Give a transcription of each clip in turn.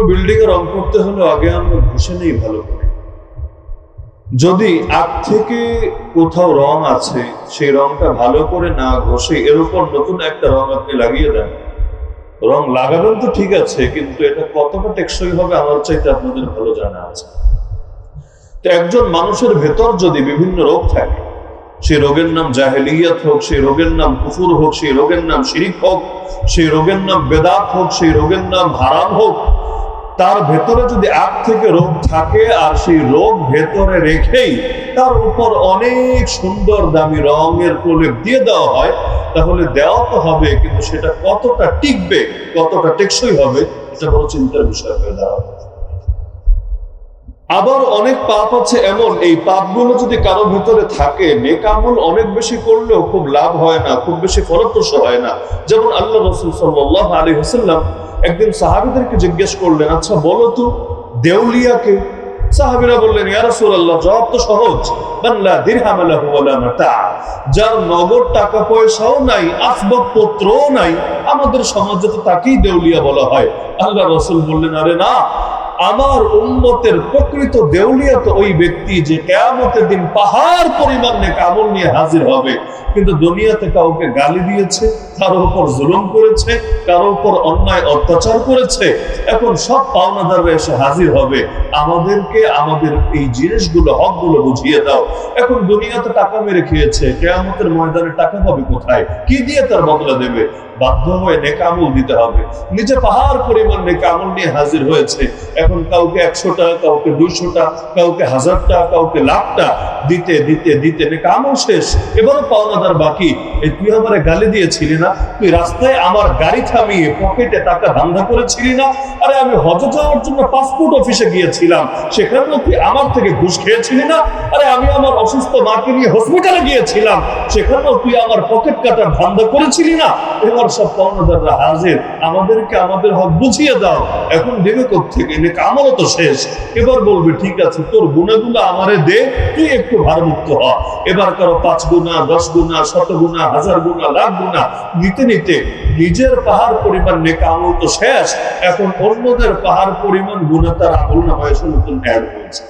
Building এ রং করতে হলে আগে আমরা ঘষে নেই ভালো করে। যদি আগ থেকে কোথাও রং আছে, সেই রংটা ভালো করে না ঘষে এর উপর নতুন একটা রং আপনি লাগিয়ে দেন, রং লাগাবেন তো ঠিক আছে, কিন্তু এটা কতটা টেকসই হবে আমার চাইতে আপনাদের ভালো জানা আছে। তো একজন মানুষের ভেতর যদি বিভিন্ন রোগ থাকে, সেই রোগের নাম জাহেলিয়াত হোক, সেই রোগের নাম কুফুর হোক, সেই রোগের নাম শিরিক হোক, সেই রোগের নাম বেদাত হোক, সেই রোগের নাম হারাম হোক, তার ভেতরে যদি আগ থেকে রোগ থাকে আর সেই রোগ ভেতরে রেখেই তার উপর অনেক সুন্দর দামি রঙের প্রলেপ দিয়ে দেওয়া হয়, তাহলে দেওয়া তো হবে, কিন্তু সেটা কতটা টিকবে, কতটা টেকসই হবে, এটা বড় চিন্তার বিষয় হয়ে দাঁড়াবে। আবার অনেক পাপ আছে এমন, এই পাপগুলো যদি কারো ভিতরে থাকে, নেক আমল অনেক বেশি করলেও খুব লাভ হয় না, খুব বেশি ফলপ্রসূ হয় না। যেমন আল্লাহ রাসূল সাল্লাল্লাহু আলাইহি ওয়াসাল্লাম একদিন সাহাবীদেরকে জিজ্ঞেস করলেন, আচ্ছা বলো তো দেউলিয়া কে? সাহাবীরা বললেন, ইয়া রাসূলুল্লাহ, জবাব তো সহজ, মান লা দিরহাম লাহু ওয়া লা মাতা, যার নগদ টাকা পয়সাও নাই, আসবাবপত্রও নাই, আমাদের সমাজে তো তাকেই দেউলিয়া বলা হয়। আল্লাহ রাসূল বললেন, আরে না, আমার উম্মতের প্রকৃত দেউলিয়া তো ওই ব্যক্তি যে কিয়ামতের দিন পাহাড় পরিমাণ নেক আমল নিয়ে হাজির হবে, কিন্তু দুনিয়াতে কাউকে গালি দিয়েছে, কারো উপর জুলুম করেছে, কারো উপর অন্যায় অত্যাচার করেছে, এখন সব পাওনাদাররা এসে হাজির হবে, আমাদেরকে আমাদের এই জিনিসগুলো, হকগুলো বুঝিয়ে দাও। এখন দুনিয়াতে টাকা মেরে খেয়েছে, কিয়ামতের ময়দানে টাকা পাবে কোথায়, কি দিয়ে তার বদলা দেবে? বাধ্য হয়ে নেক আমল দিতে হবে। নিজে পাহাড় পরিমাণ নেক আমল নিয়ে হাজির হয়েছে, এখন কাউকে 100 টাকা, কাউকে 200 টাকা, কাউকে 1000 টাকা, কাউকে লাখ টাকা দিতে দিতে দিতে নেক আমল শেষ, এবারও পাওনাদার বাকি। এই তুই আমারে গালি দিয়েছিলি না, তুই রাস্তায় আমার গাড়ি থামিয়ে পকেটে টাকা ধান্দা করেছিলি না, আরে আমি হজে যাওয়ার জন্য পাসপোর্ট অফিসে গিয়েছিলাম, সেখানেও তুই আমার থেকে ঘুষ খেয়েছিলি না, আরে আমি আমার অসুস্থ মাকে নিয়ে হসপিটালে গিয়েছিলাম, সেখানেও তুই আমার পকেট কাটার ধান্দা করেছিলি না। এবার সব পাওনাদাররা হাজির, আমাদেরকে আমাদের হক বুঝিয়ে দাও। এখন দেবে কোত্থেকে? নেক আমলও তো শেষ। এবার বলবে, ঠিক আছে, তোর গুনাহগুলো আমারে দে, তুই একটু ভারমুক্ত হ। এবার কারো 5 গুনাহ, 10 গুনাহ, 100 গুনাহ, 1000 গুনাহ, লাখ গুনাহ নিতে নিতে নিজের পাহাড় পরিমাণ নেক আমল তো শেষ, এখন অন্যদের পাহাড় পরিমাণ গুনাহ তার আমল নামায় এসে নতুন অ্যাড হয়েছে।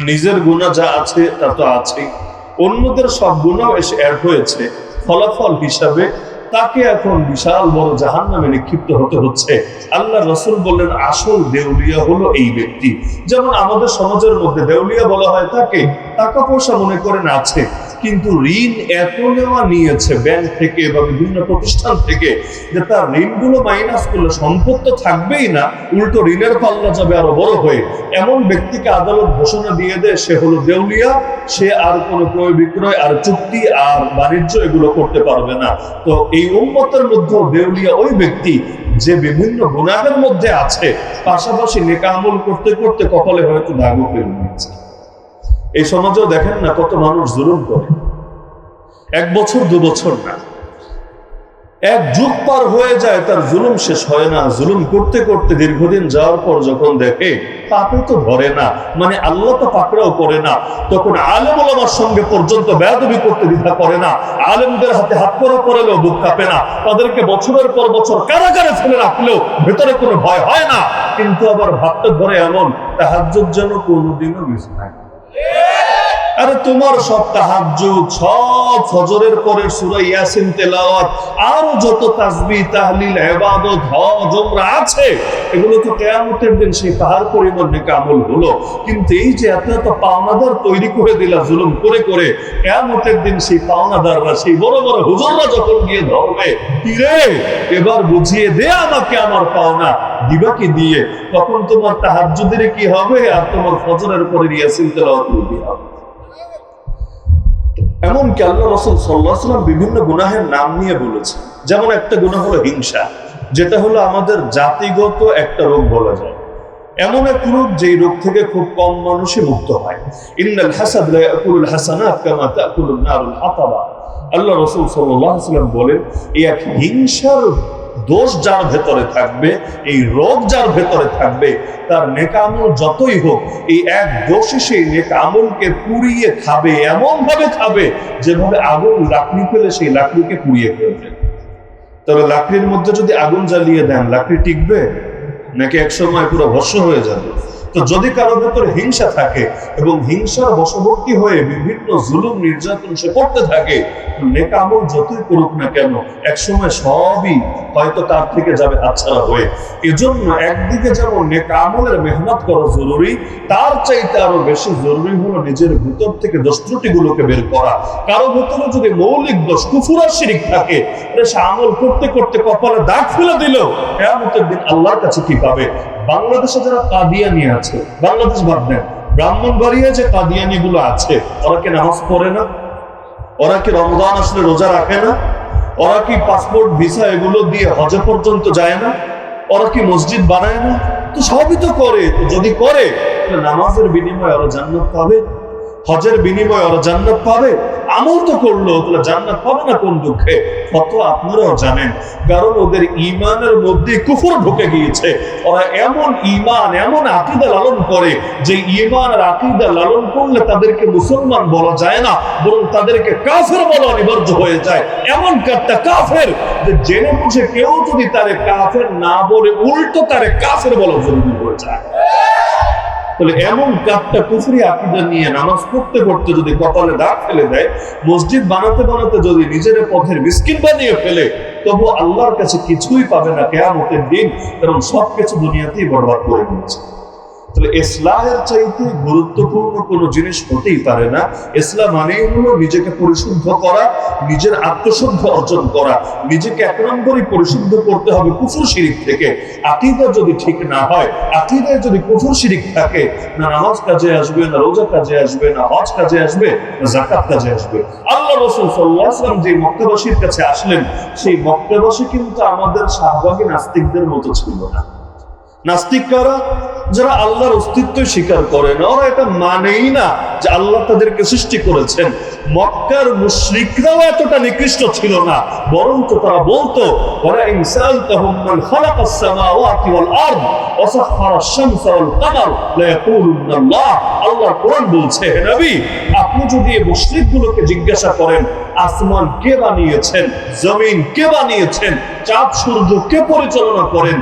নিজের গুনাহ যা আছে তা তো আছেই, অন্যদের সব গুনাহ এসে অ্যাড হয়েছে, ফলাফল হিসাবে তাকে এখন বিশাল বড় জাহান্নামে নিক্ষিপ্ত হতে হচ্ছে। আল্লাহ রাসূল বললেন, আসল দেউলিয়া হলো এই ব্যক্তি। যেমন আমাদের সমাজের মধ্যে দেউলিয়া বলা হয় তাকে, টাকা পয়সা মনে করেন আছে, কিন্তু ঋণ এত নেওয়া নিয়েছে ব্যাংক থেকে বা বিভিন্ন প্রতিষ্ঠান থেকে, যে তার ঋণগুলো মাইনাস করলে সম্পদ তো থাকবেই না, উল্টো ঋণের পাল্লা যাবে আরো বড় হয়ে। এমন ব্যক্তিকে আদালত ঘোষণা দিয়ে দেয় সে হলো দেউলিয়া, সে আর কোনো ক্রয় বিক্রয় আর চুক্তি আর বাণিজ্য এগুলো করতে পারবে না। তো এই উম্মতের মধ্যে দেউলিয়া ওই ব্যক্তি যে বিভিন্ন গুনাহের মধ্যে আছে, পাশাপাশি নেক আমল করতে করতে কপালে হয়তো দাগও ফেলে নিয়েছে। এই সমাজেও দেখেন না কত মানুষ জুলুম করে, 1 বছর 2 বছর না, 1 যুগ পার হয়ে যায়, তার জুলুম শেষ হয় না। জুলুম করতে করতে দীর্ঘদিন যাওয়ার পর যখন দেখে পাপে তো ধরে না, মানে আল্লাহ তো পাকড়াও করে না, তখন আলেম ওলামার সঙ্গে পর্যন্ত বেয়াদবি করতে দ্বিধা করে না। আলেমদের হাতে হাত করা পড়লেও বুক কাঁপে না, তাদেরকে বছরের পর বছর কারাগারে ফেলে রাখলেও ভেতরে কোনো ভয় হয় না। কিন্তু আবার ভাবতে ধরে এমন, তাহাজ্জুদ যেন কোনোদিনও মিস হয়। আরে তোমার সব তাহাজ্জুদ, সব ফজরের পরে সূরা ইয়াসিন তেলাওয়াত, আর যত তাসবিহ, তাহলিল, ইবাদত, হজ, উমরা আছে, এগুলো তো কিয়ামতের দিন সেই পাহাড় পরিমাণ নেক আমল হলো। কিন্তু এই যে এত এত পাওনাদার তৈরি করে দিলা জুলুম করে করে, কিয়ামতের দিন সেই পাওনাদাররা, সেই বড় বড় হুজুররা যখন গিয়ে ধরবে, কি রে এবার বুঝিয়ে দে আমাকে আমার পাওনা, দিবা কি দিয়ে? তখন তোমার তাহাজ্জুদের কি হবে আর তোমার ফজরের পরে ইয়াসিন তেলাওয়াত কি হবে? এমনকি আল্লাহ রাসূল সাল্লাল্লাহু আলাইহি ওয়াসাল্লাম বিভিন্ন গুনাহের নাম নিয়ে বলেছেন। যেমন একটা গুনাহ হলো হিংসা, যেটা হলো আমাদের জাতিগত একটা রোগ বলা যায়। এমন এক রোগ যেই রোগ থেকে খুব কম মানুষই মুক্ত হয়। ইন্নাল হাসাদ লা ইয়াকুলুল হাসানাত কামা তাকুলুন নারুল হাতাবা। আল্লাহ রাসূল সাল্লাল্লাহু আলাইহি ওয়াসাল্লাম বলেন, এই এক হিংসার দোষ যার ভেতরে থাকবে, এই রোগ যার ভেতরে থাকবে, তার নেক আমল যতই হোক, এই এক দোষই সেই নেক আমলকে পুড়িয়ে খাবে, এমন ভাবে খাবে যেভাবে আগুন লাকড়ি ফেলে সেই লাকড়িকে পুড়িয়ে ফেলবে। তবে লাকড়ির মধ্যে যদি আগুন জ্বালিয়ে দেন, লাকড়ি টিকবে? নাকি এক সময় পুরো ভস্ম হয়ে যাবে? তো যদি কারোর ভেতরে হিংসা থাকে এবং হিংসার বশবর্তী হয়ে বিভিন্ন জুলুম নির্যাতন সে করতে থাকে, নেক আমল যতই করুক না কেন একসময় সবই হয়তো তার থেকে যাবে হাতছাড়া হয়ে। এজন্য একদিকে যেমন নেক আমলের মেহনত করা জরুরি, তার চাইতে আরো বেশি জরুরি হলো নিজের ভিতর থেকে দোষ ত্রুটিগুলোকে বের করা। কারো ভেতরে যদি মৌলিক দোষ কুফর আর শিরক থাকে, সে আমল করতে করতে কপালে দাগ ফেলে দিল, কিয়ামতের দিন আল্লাহর কাছে কি পাবে? বাংলাদেশে যারা কাদিয়ানি আছে, বাংলাদেশ বাদ দেন, ব্রাহ্মণবাড়িয়ায় যে কাদিয়ানি গুলো আছে, ওরা কি নামাজ পড়ে না? ওরা কি রমজান আসলে রোজা রাখে না? ওরা কি পাসপোর্ট ভিসা এগুলো দিয়ে হজে পর্যন্ত যায় না? ওরা কি মসজিদ বানায় না? তো সবই তো করে। তো যদি করে, নামাজের বিনিময়ে ওরা জান্নাত পাবে, হজের বিনিময়ে ওরা জান্নাত পাবে। আমল তো করলো, তাহলে জান্নাত পাবে না কোন দুঃখে? কত আপনারাও জানেন, কারণ ওদের ঈমানের মধ্যে কুফর ঢুকে গিয়েছে। ওরা এমন ঈমান, এমন আকীদা লালন করে যে ঈমান আর আকীদা লালন করলে তাদেরকে মুসলমান বলা যায় না, বরং তাদেরকে কাফের বলা অনিবার্য হয়ে যায়। এমন একটা কাফের যে জেনে বুঝে কেউ যদি তারে কাফের না বলে উল্টো তারে কাফের বলা জরুরি হয়ে যায়। তাহলে এমন কাপটা কুফরি আকীদা নিয়ে নামাজ পড়তে পড়তে যদি কপালে দাগ ফেলে দেয়, মসজিদ বানাতে বানাতে যদি নিজের পথের মিসকিন বানিয়ে ফেলে, তবু আল্লাহর কাছে কিছুই পাবে না কিয়ামতের দিন, কারণ সবকিছু দুনিয়াতেই বরবাদ করে দিয়েছে। তাহলে ইসলামের চাইতে গুরুত্বপূর্ণ কোনো জিনিস হতেই পারে না। ইসলাম মানেই হলো নিজেকে পরিশুদ্ধ করা, নিজের আত্মশুদ্ধ অর্জন করা। নিজেকে এক নম্বরই পরিশুদ্ধ করতে হবে কুফর শিরক থেকে। আকীদা যদি ঠিক না হয়, আকীদায় যদি কুফর শিরক থাকে, না নামাজ কাজে আসবে, না রোজা কাজে আসবে, না হজ কাজে আসবে, না যাকাত কাজে আসবে। আল্লাহ রাসূল সাল্লাল্লাহু আলাইহি ওয়াসাল্লাম যে মক্কাবাসীর কাছে আসলেন, সেই মক্কাবাসী কিন্তু আমাদের শাহবাগী নাস্তিকদের মতো ছিল না। নাস্তিক কারা? যারা আল্লাহর অস্তিত্ব স্বীকার করে না, ওরা এটা মানেই না যে আল্লাহ তাদেরকে সৃষ্টি করেছেন। মক্কার মুশরিকরাও এতটা নিকৃষ্ট ছিল না, বরঞ্চ তারা বলতো, ওরা ইনসালতাহুম মান খালাকাস সামাওয়াতি ওয়াল আরদ ওয়া সাখখারাশ শামসা ওয়াল কামার লা ইয়াকুলুনা আল্লাহ। আল্লাহর কোরআন বলছে, হে নবী, আপনি যদি এই মুশরিকগুলোকে জিজ্ঞাসা করেন আসমান কে বানিয়েছেন, জমিন কে বানিয়েছেন, চাঁদ সূর্য কে পরিচালনা করেন,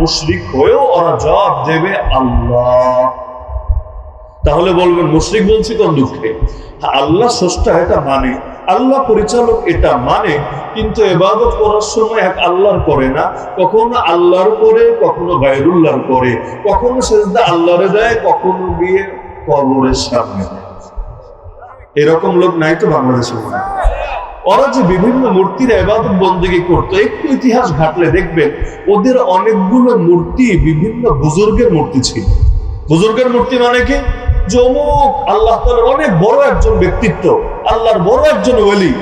মুশরিক হয়েও ওরা জবাব দেবে আল্লাহ। তাহলে বলবেন মুশরিক বলছি কোন দুঃখে? আল্লাহ স্রষ্টা এটা মানে, আল্লাহ পরিচালক এটা মানে, কিন্তু ইবাদত করার সময় এক আল্লাহর করে না, কখনো আল্লাহর করে, কখনো গায়রুল্লাহর করে, কখনো সেজদা আল্লাহরে দেয়, কখনো গিয়ে কবরের সামনে দেয়। এরকম লোক নাই তো বাংলাদেশে? ওরা যে বিভিন্ন মূর্তির ইবাদত বন্দেগী করতো, একটু ইতিহাস ঘাটলে দেখবেন ওদের অনেকগুলো মূর্তি বিভিন্ন বুজুর্গের মূর্তি ছিল। বুজুর্গের মূর্তি মানে কি? যে অমুক আল্লাহ তাআলার অনেক বড় একজন ব্যক্তিত্ব, আল্লাহর বড় একজন ওলি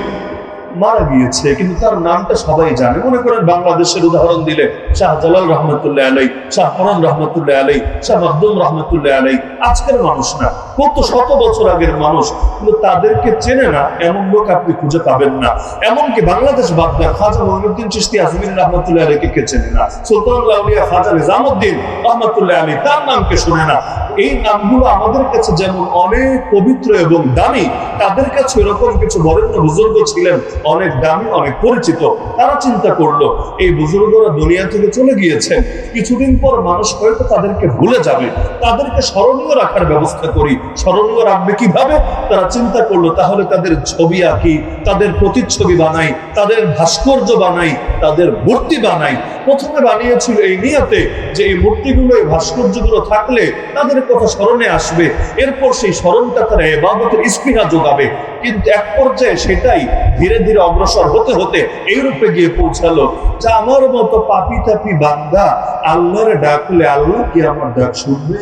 মারা গিয়েছে, কিন্তু তার নামটা সবাই জানে। মনে করেন বাংলাদেশের উদাহরণ দিলে শাহজালাল রহমতুল্লাহ আলাই, শাহ ফরান রহমতুল্লাহ আলাই, শাহ মাহদুম রহমতুল্লাহ আলাই। আজকের মানুষ না, কত শত বছর আগের মানুষ, কিন্তু তাদেরকে চেনে না এমন লোক আপনি খুঁজে পাবেন না। এমনকি বাংলাদেশ বাদ দেন, খাজা মঈনুদ্দিন চিশতি আজমিরি রহমতুল্লাহ আলাইকে কে চেনে না? সুলতানুল আউলিয়া খাজা নিজামউদ্দিন রহমতুল্লাহ আলাই, তার নামকে শুনে না? এই নামগুলো আমাদের কাছে যেমন অনেক পবিত্র এবং দামি, তাদের কাছে এরকম কিছু বরেণ্য বুজুর্গ ছিলেন, অনেক দামি, অনেক পরিচিত। তারা চিন্তা করলো এই বুজুর্গরা দুনিয়া থেকে চলে গিয়েছেন, কিছুদিন পর মানুষ হয়তো তাদেরকে ভুলে যাবে, তাদেরকে স্মরণীয় রাখার ব্যবস্থা করি। স্মরণীয় রাখবে কিভাবে? তারা চিন্তা করলো তাহলে তাদের ছবি আঁকি, তাদের প্রতিচ্ছবি বানাই, তাদের ভাস্কর্য বানাই, তাদের মূর্তি বানাই। প্রথমে বানিয়েছিল এই নিয়তে যে এই মূর্তিগুলো, এই ভাস্কর্যগুলো থাকলে তাদের কথা স্মরণে আসবে, এরপর সেই স্মরণটা তারা ইবাদতের স্পৃহা যোগাবে। কিন্তু এক পর্যায়ে সেটাই ধীরে ধীরে অগ্রসর হতে হতে এই রূপে গিয়ে পৌঁছালো যে আমার মতো পাপি তাপি বান্দা আল্লাহরে ডাকলে আল্লাহ কি আমার ডাক শুনবে?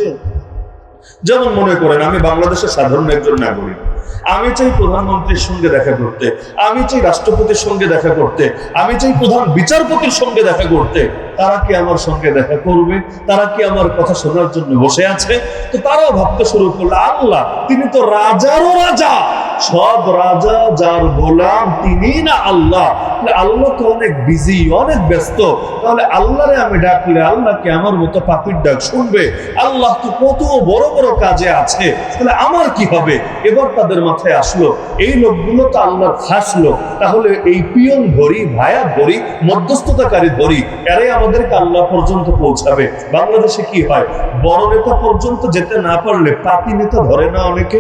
যেমন মনে করেন আমি বাংলাদেশের সাধারণ একজন নাগরিক, আমি চাই প্রধানমন্ত্রীর সঙ্গে দেখা করতে, আমি চাই রাষ্ট্রপতির সঙ্গে দেখা করতে, আমি চাই প্রধান বিচারপতির সঙ্গে দেখা করতে। তারা কি আমার সঙ্গে দেখা করবে? তারা কি আমার কথা শোনার জন্য বসে আছে? তো তারাও ভাবতে শুরু করলো আল্লাহ তিনি তো রাজারও রাজা, সব রাজা যার গোলাম তিনি না আল্লাহ? আল্লাহ তো অনেক বিজি, অনেক ব্যস্ত। তাহলে আল্লাহরে আমি ডাকলে আল্লাহ কি আমার মতো পাপির ডাক শুনবে? আল্লাহ তো কত বড় বড় কাজে আছে, তাহলে আমার কি হবে? এবার তাদের মাথায় আসলো এই লোকগুলো তো আল্লাহর খাস লোক, তাহলে এই পিয়ন ধরি, ভায়া ধরি, মধ্যস্থতাকারী ধরি, এরাই আমাদেরকে আল্লাহ পর্যন্ত পৌঁছাবে। বাংলাদেশে কি হয়, বড় নেতা পর্যন্ত যেতে না পারলে পাতি নেতা ধরে না অনেকে।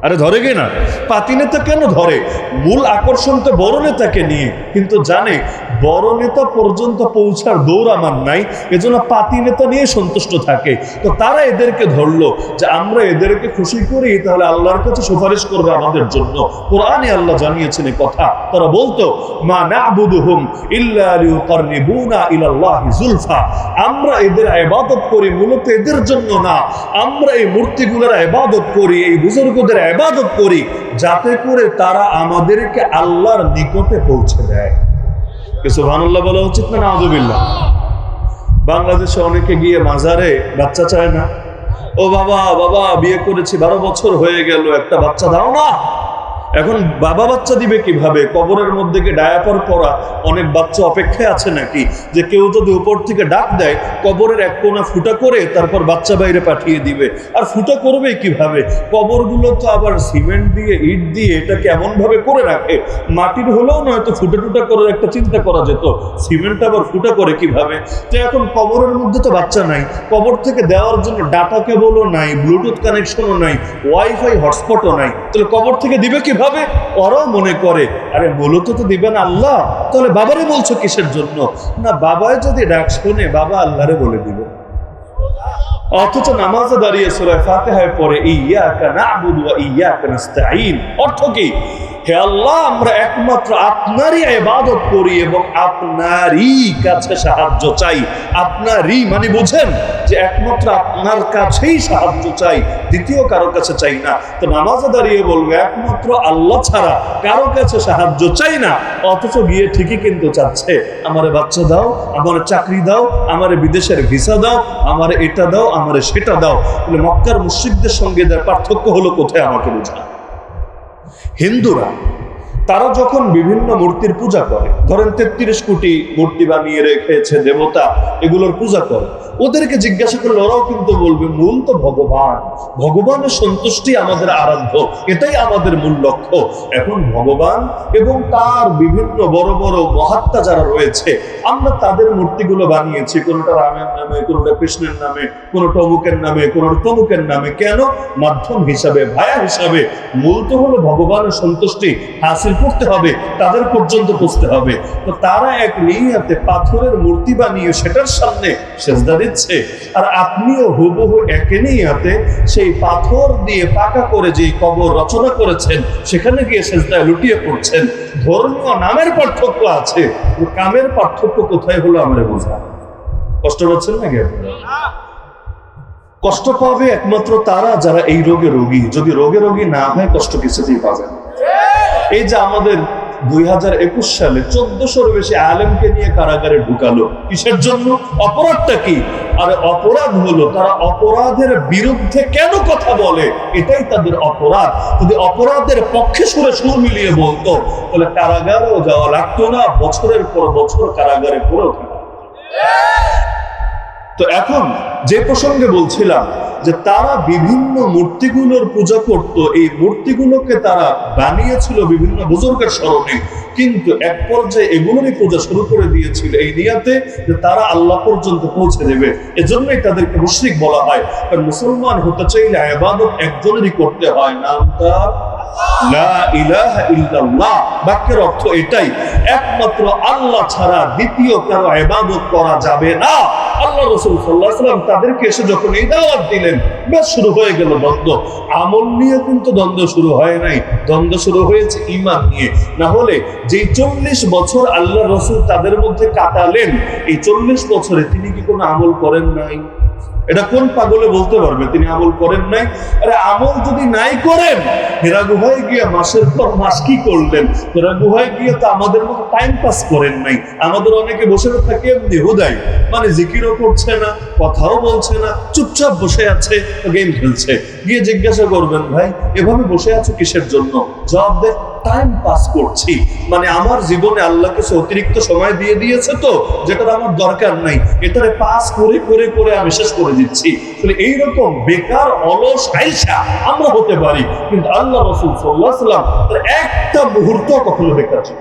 আরে ধরে গে না, পাতি নেতা কেন ধরে? মূল আকর্ষণ তো বড় নেতাকে নিয়ে, কিন্তু জানে বড় নেতা পর্যন্ত পৌঁছার দৌড় আমার নাই, এজন্য পাতি নেতা নিয়ে সন্তুষ্ট থাকে। তো তারা এদেরকে ধরলো যে আমরা এদেরকে খুশি করি, তাহলে আল্লাহর কাছে সুপারিশ করবে আমাদের জন্য। কোরআনে আল্লাহ জানিয়েছেন এই কথা। তারা বলতো মা না'বুদুহুম ইল্লা লিয়ুকাররিবুনা ইলাল্লাহি যুলফা, আমরা এদের ইবাদত করি মূলত এদের জন্য না, আমরা এই মূর্তিগুলোর ইবাদত করি, এই বুজুর্গদের ইবাদত করি যাতে করে তারা আমাদেরকে আল্লাহর নিকটে পৌঁছে দেয়। সুবহানাল্লাহ বলা উচিত না নাউযুবিল্লাহ? বাংলাদেশে অনেকে গিয়ে মাজারে বাচ্চা চায় না। ও বাবা, বাবা বিয়ে করেছি 12 বছর হয়ে গেল, একটা বাচ্চা দাও না। এখন বাবা বাচ্চা দিবে কিভাবে? কবরের মধ্যে কি ডায়াপার পরা অনেক বাচ্চা অপেক্ষায় আছে নাকি যে কেউ যদি উপর থেকে ডাক দেয় কবরের এক কোণা ফুটা করে তারপর বাচ্চা বাইরে পাঠিয়ে দিবে? আর ফুটা করবে কিভাবে? কবরগুলো তো আবার সিমেন্ট দিয়ে, ইট দিয়ে এটাকে এমন ভাবে করে রাখে, মাটির হলেও নয়তো ফুটা টুটা করার একটা চিন্তা করা যেত, সিমেন্ট আবার ফুটা করে কিভাবে? তো এখন কবরের মধ্যে তো বাচ্চা নাই, কবর থেকে দেওয়ার জন্য ডাটা কেবলও নাই, ব্লুটুথ কানেকশনও নাই, ওয়াইফাই হটস্পটও নাই, তাহলে কবর থেকে দিবে কি ভাবে? ওরাও মনে করে আরে মূলত তো দিবেন আল্লাহ, তাহলে বাবারে বলছো কিসের জন্য? না, বাবায় যদি ডাক শোনে বাবা আল্লাহরে বলে দিবে। অথচ নামাজে দাঁড়িয়ে সূরা ফাতিহায় পড়ে ইয়্যাকা না'বুদু ওয়া ইয়্যাকা নাস্তাঈন। অর্থ কি? হে আল্লাহ, আমরা একমাত্র আপনারই ইবাদত করি এবং আপনারই কাছে সাহায্য চাই। আপনারই মানে বুঝেন যে একমাত্র আপনার কাছেই সাহায্য চাই, দ্বিতীয় কারো কাছে চাই না। তো নামাজে দাঁড়িয়ে বলবে একমাত্র আল্লাহ ছাড়া কারো কাছে সাহায্য চাই না, অথচ গিয়ে ঠিকই কিন্তু চাচ্ছে আমারে বাচ্চা দাও, আমারে চাকরি দাও, আমারে বিদেশের ভিসা দাও, আমারে এটা দাও, আমারে সেটা দাও। মক্কার মুশরিকদের সঙ্গে এদের পার্থক্য হলো কোথায় আমাকে বুঝা। হিন্দুরা তারা যখন বিভিন্ন মূর্তির পূজা করে, ধরেন 33 কোটি মূর্তি বানিয়ে রেখেছে দেবতা, এগুলোর পূজা করে, ওদেরকে জিজ্ঞাসা করলে ওরাও কিন্তু বলবে মূল তো ভগবান, ভগবানের সন্তুষ্টি আমাদের আরাধ্য, এটাই আমাদের মূল লক্ষ্য। এখন ভগবান এবং তার বিভিন্ন বড় বড় মহাত্মা যারা রয়েছে, আমরা তাদের মূর্তিগুলো বানিয়েছি, কোনোটা রামের নামে, কোনোটা কৃষ্ণের নামে, কোনোটা অমুকের নামে, কোনোটা তমুকের নামে। কেন? মাধ্যম হিসাবে, ভায়া হিসাবে। মূল তো হলো ভগবানের সন্তুষ্টি হাসিল করতে হবে, তাদের পর্যন্ত পৌঁছতে হবে। তো তারা এক নিয়তে পাথরের মূর্তি বানিয়ে সেটার সামনে সেজদা দিচ্ছে, আর আপনিও হুবহু এক নিয়তে সেই পাথর দিয়ে পাকা করে যে কবর রচনা করেছেন সেখানে গিয়ে সেজদায় লুটিয়ে পড়ছেন। ধর্মীয় নামের পার্থক্য আছে, কামের পার্থক্য কোথায় হলো আমরা বোঝা। কষ্ট পাচ্ছেন নাকি? কষ্ট পাবে একমাত্র তারা যারা এই রোগে রোগী। যদি রোগে রোগী না হয় কষ্ট কিছুতেই পাবে না। এই যে আমাদের 2021 সালে 1400-র বেশি আলেমকে নিয়ে কারাগারে ঢুকালো, কিসের জন্য? অপরাধটা কি? আর অপরাধ হলো তারা অপরাধের বিরুদ্ধে কেন কথা বলে, এটাই তাদের অপরাধ। যদি অপরাধের পক্ষে সুরে সুর মিলিয়ে বলতো তাহলে কারাগারেও যাওয়া লাগতো না, বছরের পর বছর কারাগারে পড়েও থাকতো। তো এখন যে প্রসঙ্গে বলছিলাম যে তারা বিভিন্ন মূর্তিগুলোর পূজা করত, এই মূর্তিগুলোকে তারা বানিয়েছিল বিভিন্ন বুজুর্গের স্মরণে, কিন্তু এক পর্যায়ে এগুলোরই পূজা শুরু করে দিয়েছিল এই নিয়তে যে তারা আল্লাহ পর্যন্ত পৌঁছে দেবে। এজন্যই তাদেরকে মুশরিক বলা হয়। কারণ মুসলমান হতে চাইলে ইবাদত একজনেরই করতে হয়, নামটা লা ইলাহা ইল্লাল্লাহ। বাক্যের অর্থ এটাই, একমাত্র আল্লাহ ছাড়া দ্বিতীয় কারো ইবাদত করা যাবে না। আল্লাহ রাসূল সাল্লাল্লাহু আলাইহি ওয়াসাল্লাম তাদেরকে এসে যখন এই দাওয়াত দিলেন, বেশ শুরু হয়ে গেল দ্বন্দ্ব। আমল নিয়ে কিন্তু দ্বন্দ্ব শুরু হয় নাই, দ্বন্দ্ব শুরু হয়েছে ঈমান নিয়ে। না হলে যে 40 বছর আল্লাহ রাসূল তাদের মধ্যে কাটালেন, এই 40 বছরে তিনি কি কোনো আমল করেন নাই? এটা কোন পাগলে বলতে পারবে তিনি আমল করেন নাই? আরে আমল যদি নাই করেন, হেরা গুহায় গিয়ে মাসের পর মাস কি করলেন? হেরা গুহায় গিয়ে তো আমাদের মতো টাইম পাস করেন নাই। আমাদের অনেকে বসে থাকে এমনি হুদাই, মানে জিকিরও করছে না, কথাও বলছে না, চুপচাপ বসে আছে, গেম খেলছে। গিয়ে জিজ্ঞাসা করবেন, ভাই এভাবে বসে আছো কিসের জন্য? জবাব দেয়, টাইম পাস করছি। মানে আমার জীবনে আল্লাহ কিছু অতিরিক্ত সময় দিয়ে দিয়েছে তো, যেটার আমার দরকার নাই, এটারে পাস করে করে করে আমি শেষ করে দিচ্ছি। এইরকম বেকার অলস আইসা আমরা হতে পারি, কিন্তু আল্লাহ রাসূল সাল্লাল্লাহু আলাইহি ওয়াসাল্লাম তার একটা মুহূর্ত কখনো বেকার ছিল।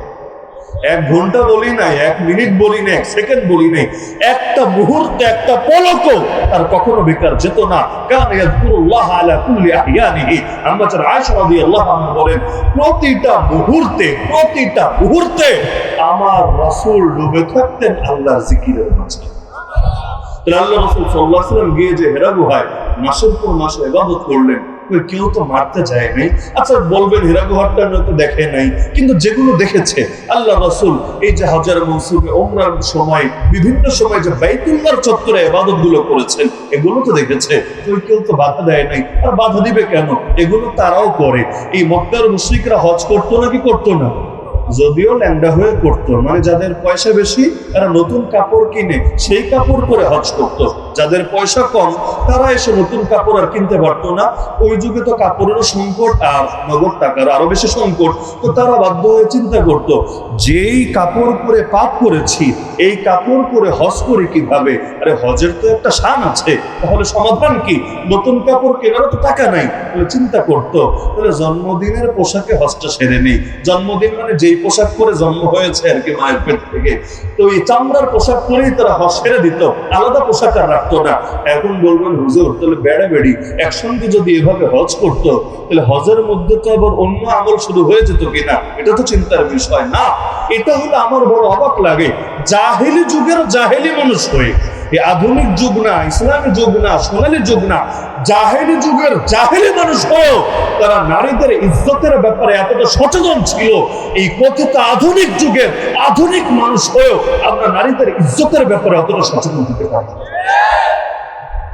1 ঘন্টা বলি নাই, 1 মিনিট বলি নাই, 1 সেকেন্ড বলি নাই, একটা মুহূর্তে একটা পলকও তার কখনো বেকার যেত না। কানা ইয়াযকুরুল্লাহ আলা কুল্লি আহইয়ানিহি। আমরা যারা আয়েশা রাদিয়াল্লাহু আনহা বলেন, প্রতিটা মুহূর্তে আমার রাসূল ডুবে থাকতেন আল্লাহর জিকিরের মাঝে। আল্লাহ রাসূল সাল্লাল্লাহু আলাইহি ওয়াসাল্লাম গিয়ে যে হেরা গুহায় মাসের পর মাস ইবাদত করলেন, কেউ তো মারতে যায় নাই। আচ্ছা বলবেন হেরা গুহাটা তো দেখে নাই, কিন্তু যেগুলো দেখেছে আল্লাহ রাসূল, এই যে হজের মৌসুমে, ওমরার সময়, বিভিন্ন সময় যে বাইতুল্লাহর চত্বরে ইবাদত গুলো করেছেন, এগুলো তো দেখেছে। কেউ তো বাধা দেয় নাই। আর বাধা দিবে কেন? এগুলো তারাও করে। এই মক্কার মুশরিকরা হজ করতো নাকি করতো না? যদিও ল্যাংডা হয়ে করতো, মানে যাদের পয়সা বেশি তারা নতুন কাপড় কিনে সেই কাপড় পরে হজ করতো। যাদের পয়সা কম তারা এসে নতুন কাপড় আর কিনতে পারতো না। ওই যুগে তো কাপড়েরও সংকট আর নগদ টাকার আরো বেশি সংকট। তো তারা বাধ্য হয়ে চিন্তা করতো, যেই কাপড় পরে পাপ করেছি, এই কাপড় পরে হজ করি কিভাবে? আরে হজের তো একটা শান আছে, তাহলে সমাধান কি? নতুন কাপড় কেনারও তো টাকা নাই। চিন্তা করতো, তাহলে জন্মদিনের পোশাকে হজটা সেরে নেই। জন্মদিন মানে যেই পোশাক পরে জন্ম হয়েছে আর কি মায়ের পেট থেকে, তো এই চামড়ার পোশাক পরেই তারা হজ সেরে দিত, আলাদা পোশাক আর রাখতো না। এখন বলবেন, হুজুর তাহলে বেড়া বেড়ি একসঙ্গে যদি এভাবে হজ করতো, তাহলে হজের মধ্যে তো আবার অন্য আমল শুরু হয়ে যেত কিনা? এটা তো চিন্তার বিষয় না। এটা হলো আমার বড় অবাক লাগে, জাহেলি যুগের জাহেলি মানুষ হয়ে, এই আধুনিক যুগ না, ইসলামী যুগ না, সোনালী যুগ না, জাহেলি যুগের জাহেলি মানুষ হয়েও তারা নারীদের ইজ্জতের ব্যাপারে এতটা সচেতন ছিল। এই কথিত আধুনিক যুগের আধুনিক মানুষ হয়েও আমরা নারীদের ইজ্জতের ব্যাপারে অতটা সচেতন হতে পারি।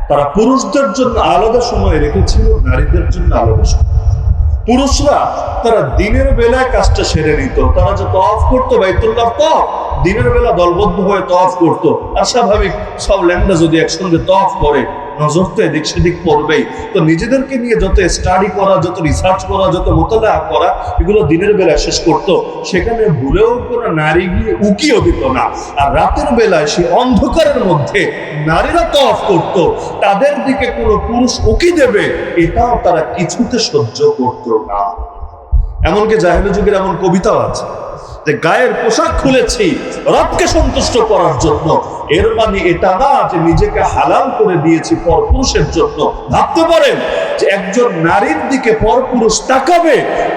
তারা পুরুষদের জন্য আলাদা সময় রেখেছিল, নারীদের জন্য আলাদা সময়। পুরুষরা তারা দিনের বেলায় কাজটা সেরে নিত। তারা যে তওয়াফ করতো বাইতুল্লাহ, তওয়াফ দিনের বেলা দলবদ্ধ হয়ে তওয়াফ করতো। আর স্বাভাবিক সব ল্যাংড়া যদি একসঙ্গে তওয়াফ করে, নজর তো এদিক সেদিক পড়বেই। তো নিজেদেরকে নিয়ে যত স্টাডি করা, যত রিসার্চ করা, যত মোতালা করা, এগুলো দিনের বেলায় শেষ করতো। সেখানে ভুলেও কোনো নারী গিয়ে উকিও দিত না। আর রাতের বেলায় সে অন্ধকারের মধ্যে নারীরা তওয়াফ করতো, তাদের দিকে কোনো পুরুষ উকি দেবে এটাও তারা কিছুতে সহ্য করতো না। এমনকি জাহেলি যুগের এমন কবিতাও আছে যে গায়ের পোশাক খুলেছি রবকে সন্তুষ্ট করার জন্য। এর মানে এটা না যে নিজেকে হালাল করে দিয়েছি পরপুরুষের জন্য। ভাবতে পারেন যে একজন নারীর দিকে পরপুরুষ তাকাবে,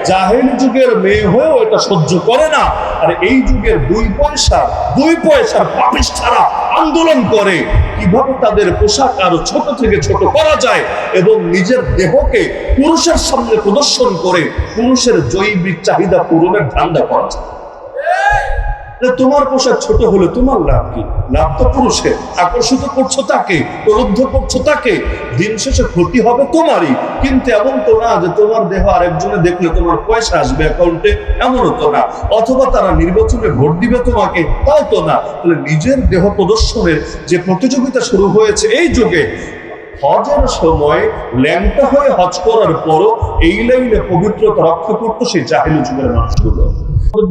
জাহেলি যুগের মেয়ে হয়েও এটা সহ্য করে না। আর এই যুগের 2 পয়সার পাপিষ্ঠারা আন্দোলন করে কিভাবে তাদের পোশাক আরো ছোট থেকে ছোট করা যায় এবং নিজের দেহকে পুরুষের সামনে প্রদর্শন করে পুরুষের জৈবিক চাহিদা পূরণের ধান্দা করা যায়। তোমার পোশাক ছোট হলে তোমার লাভ কি? লাভ তো পুরুষের। আকর্ষিত করছো তাকে, প্রলুব্ধ করছো তাকে, দিন শেষে ক্ষতি হবে তোমারই। কিন্তু এমন তো না যে তোমার দেহ আরেকজনে দেখলে তোমার পয়সা আসবে অ্যাকাউন্টে, এমনও তো না। অথবা তারা নির্বাচনে ভোট দিবে তোমাকে, তাও তো না। তাহলে নিজের দেহ প্রদর্শনের যে প্রতিযোগিতা শুরু হয়েছে এই যুগে, হজের সময় ল্যাংটা হয়ে হজ করার পরও এই লাইনে পবিত্রতা রক্ষা করতো সেই জাহেলি যুগের মানুষগুলো।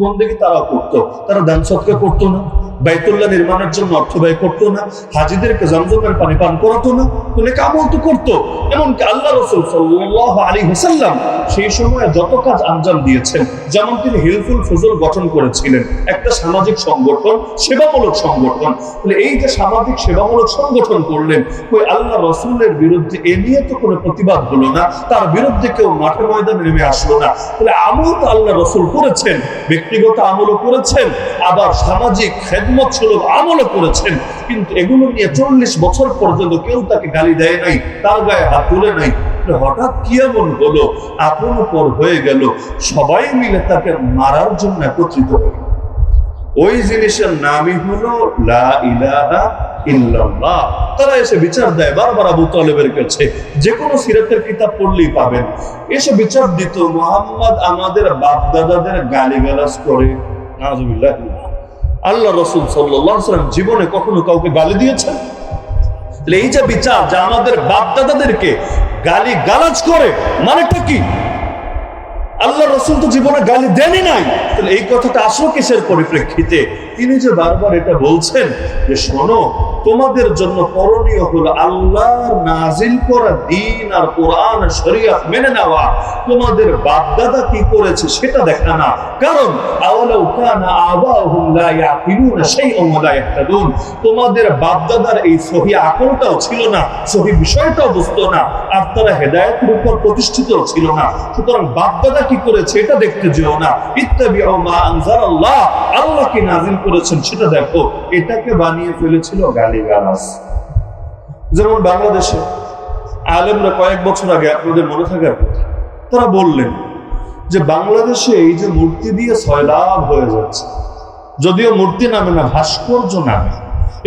বন্দেগী তারাও করতো। তারা দান সদকা করতো না, বাইতুল্লাহ নির্মাণের জন্য অর্থ ব্যয় করতো না, হাজীদেরকে জমজমের পানি পান করাতো না, অনেক আমল তো করতো। এমনকি আল্লাহ রাসূল সাল্লাল্লাহু আলাইহি ওয়াসাল্লাম সেই সময়ে যত কাজ আঞ্জাম দিয়েছেন, যেমন তিনি হিলফুল ফুজল গঠন করেছিলেন, একটা সামাজিক সংগঠন, সেবামূলক সংগঠন। তাহলে এই যে সামাজিক সেবামূলক সংগঠন করলেন, ওই আল্লাহ রাসূলের বিরুদ্ধে এ নিয়ে তো কোনো প্রতিবাদ হলো না, তার বিরুদ্ধে কেউ মাঠে ময়দানে নেমে আসলো না। তাহলে আমল তো আল্লাহ রাসূল করেছেন, ব্যক্তিগত আমলও করেছেন, আবার সামাজিক খেদমত সুলভ আমলও করেছেন। কিন্তু এগুলো নিয়ে 40 বছর পর্যন্ত কেউ তাকে গালি দেয় নাই, তার গায়ে হাত তুলে নাই। হঠাৎ কি এমন হলো, আপন পর হয়ে গেল, সবাই মিলে তাকে মারার জন্য একত্রিত হয়ে গেল। ওই জিনিসের নামই হলো লা ইলাহা ইল্লাল্লাহ। তারা এসে বিচার দেয় বারবার আবু তালেবের কাছে, যে কোনো সিরাতের কিতাব পড়লেই পাবেন। এসে বিচার দিত মুহাম্মদ আমাদের বাপ দাদাদের গালিগালাজ করে। নাউযুবিল্লাহ। আল্লাহ রাসূল সাল্লাল্লাহু আলাইহি ওয়াসাল্লাম জীবনে কখনো কাউকে গালি দিয়েছেন? এই যে বিচার, যা আমাদের বাপ দাদাদেরকে গালি গালাজ করে, মানেটা কি? আল্লাহ রাসূল তো জীবনে গালি দেনই নাই। তাহলে এই কথাটা আসলো কিসের পরিপ্রেক্ষিতে? তিনি যে বারবার এটা বলছেন যে শোনো, তোমাদের জন্য করণীয় হলো আল্লাহর নাজিল করা দ্বীন আর কোরআন শরীয়ত মেনে নেওয়া। তোমাদের বাপ দাদা কি করেছে সেটা দেখা না। কারণ আওয়ালাউ কানা আবাহুম লা ইয়াকিলুনা শাইআন ওয়া লা ইয়াহতাদুন, তোমাদের বাপ দাদার এই সহি আকলটাও ছিল না, সহি বিষয়টাও বুঝতো না, আর তারা হেদায়েতের উপর প্রতিষ্ঠিত ছিল না। সুতরাং বাপ দাদা কি করেছে এটা দেখতে যেও না, ইত্তাবিউ মা আনজালাল্লাহ, আল্লাহ কি নাজিল করেছেন সেটা দেখো। এটাকে বানিয়ে ফেলেছিল গালিগালাজ। যেমন বাংলাদেশে আলেমরা কয়েক বছর আগে, আপনাদের মনে থাকার কথা, তারা বললেন যে বাংলাদেশে এই যে মূর্তি দিয়ে সয়লাব হয়ে যাচ্ছে, যদিও মূর্তি নামে না, ভাস্কর্য নামে,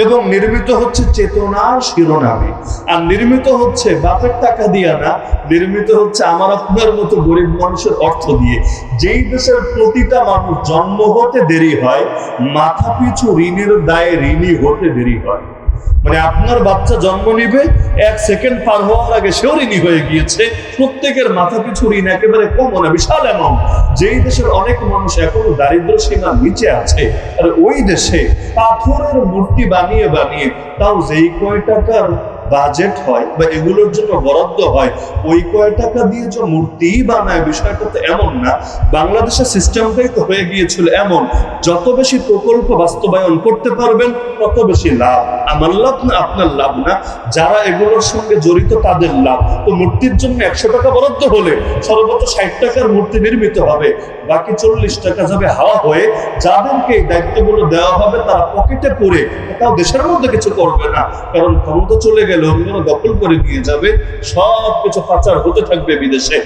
এবং নির্মিত হচ্ছে চেতনার শিরোনামে, আর নির্মিত হচ্ছে বাপের টাকা দিয়ে না, নির্মিত হচ্ছে আমার আপনার মতো গরিব মানুষের অর্থ দিয়ে। যেই দেশের প্রতিটা মানুষ জন্ম হতে দেরি হয়, মাথা পিছু ঋণের দায়ে ঋণী হতে দেরি হয়। মানে আপনার বাচ্চা জন্ম নিবে, 1 সেকেন্ড পার হওয়ার আগে সেও ঋণী হয়ে গিয়েছে। প্রত্যেকের মাথা পিছু ঋণ একেবারে কম না, বিশাল অ্যামাউন্ট। যেই দেশের অনেক মানুষ এখনো দারিদ্র সীমার নিচে আছে, আর ওই দেশে পাথরের মূর্তি বানিয়ে বানিয়ে, তাও যেই কয় টাকার বাজেট হয় বা এগুলোর জন্য বরাদ্দ হয়, ওই কয় টাকা দিয়ে যে মূর্তি বানায়, বিষয়টা তো এমন না। বাংলাদেশের সিস্টেমটাই তো হয়ে গিয়েছিল এমন, যত বেশি প্রকল্প বাস্তবায়ন করতে পারবেন তত বেশি লাভ। আমার লাভ না, আপনার লাভ না, যারা এগুলোর সঙ্গে জড়িত তাদের লাভ। তো মূর্তির জন্য 100 টাকা বরাদ্দ হলে সর্বোচ্চ 60 টাকার মূর্তি নির্মিত হবে, বাকি 40 টাকা যাবে হাওয়া হয়ে। যাদেরকে এই দায়িত্বগুলো দেওয়া হবে তারা পকেটে পড়ে, তাও দেশের মধ্যে কিছু করবে না, কারণ ক্ষমতা চলে গেলে অন্যরা দখল করে নিয়ে যাবে, সবকিছু পাচার হতে থাকবে বিদেশে।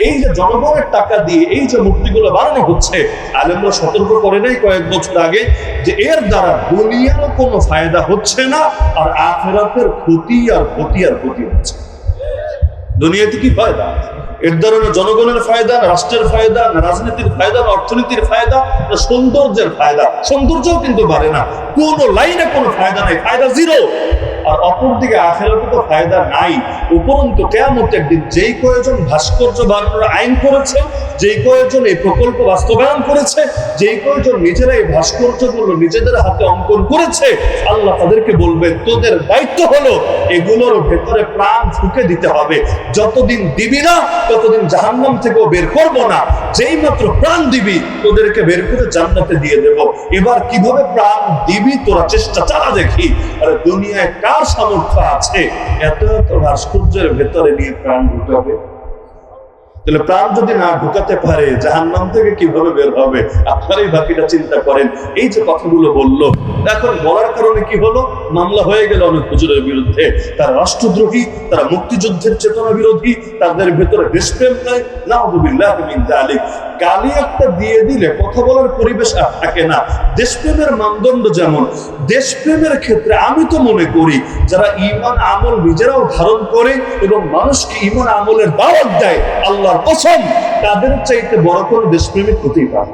এই যে জনগণের টাকা দিয়ে এই যে মূর্তিগুলো বানানো হচ্ছে, আলেমরা সতর্ক করে নাই কয়েক বছর আগে যে এর দ্বারা দুনিয়ারও কোনো ফায়দা হচ্ছে না, আর আখিরাতের ক্ষতি আর ক্ষতি আর ক্ষতি হচ্ছে। দুনিয়াতে কি ফায়দা? এর দ্বারা জনগণের ফায়দা, না রাষ্ট্রের ফায়দা, না রাজনীতির ফায়দা, না অর্থনীতির ফায়দা, না সৌন্দর্যের ফায়দা। সৌন্দর্যও কিন্তু বাড়ে না, কোনো লাইনে কোনো ফায়দা নাই, ফায়দা জিরো। আর অপরদিকে আখিরাতে তো ফায়দা নাই। উপরন্তু কিয়ামতের একদিন যেই কয়েকজন ভাস্কর্য বানানোর আইন করেছে, যেই কয়েকজন এই প্রকল্প বাস্তবায়ন করেছে, যেই কয়েকজন নিজেরা এই ভাস্কর্যগুলো নিজেদের হাতে অঙ্কন করেছে, আল্লাহ তাদেরকে বলবে তোদের দায়িত্ব হলো এগুলোর ভেতরে প্রাণ ঢুকে দিতে হবে। যতদিন দিবি না ততদিন জাহান্নাম থেকেও বের করব না। যেই মাত্র প্রাণ দিবি তোদেরকে বের করে জান্নাতে দিয়ে দেব। এবার কিভাবে প্রাণ দিবি তোরা চেষ্টা চালা দেখি। আরে দুনিয়ায় কার সামর্থ্য আছে এত এত ভাস্কর্যের ভেতরে নিয়ে প্রাণ ঢুকাবে? তাহলে প্রাণ যদি না ঢুকাতে পারে জাহান্নাম থেকে কিভাবে বের হবে? আপনারাই বাকিটা চিন্তা করেন। এই যে কথাগুলো বললো, এখন বলার কারণে কি হলো? মামলা হয়ে গেল অনেক হুজুরের বিরুদ্ধে। তারা রাষ্ট্রদ্রোহী, তারা মুক্তিযুদ্ধের চেতনা বিরোধী, তাদের ভেতরে দেশপ্রেম নাই। নাউযুবিল্লাহ মিন যালিক। গালি একটা দিয়ে দিলে কথা বলার পরিবেশ আর থাকে না। দেশপ্রেমের মানদণ্ড যেমন, দেশপ্রেমের ক্ষেত্রে আমি তো মনে করি যারা ঈমান আমল নিজেরাও ধারণ করে এবং মানুষকে ঈমান আমলের দাওয়াত দেয়, আল্লাহর কসম তাদের চাইতে বড় কোনো দেশপ্রেমিক হতেই পারে।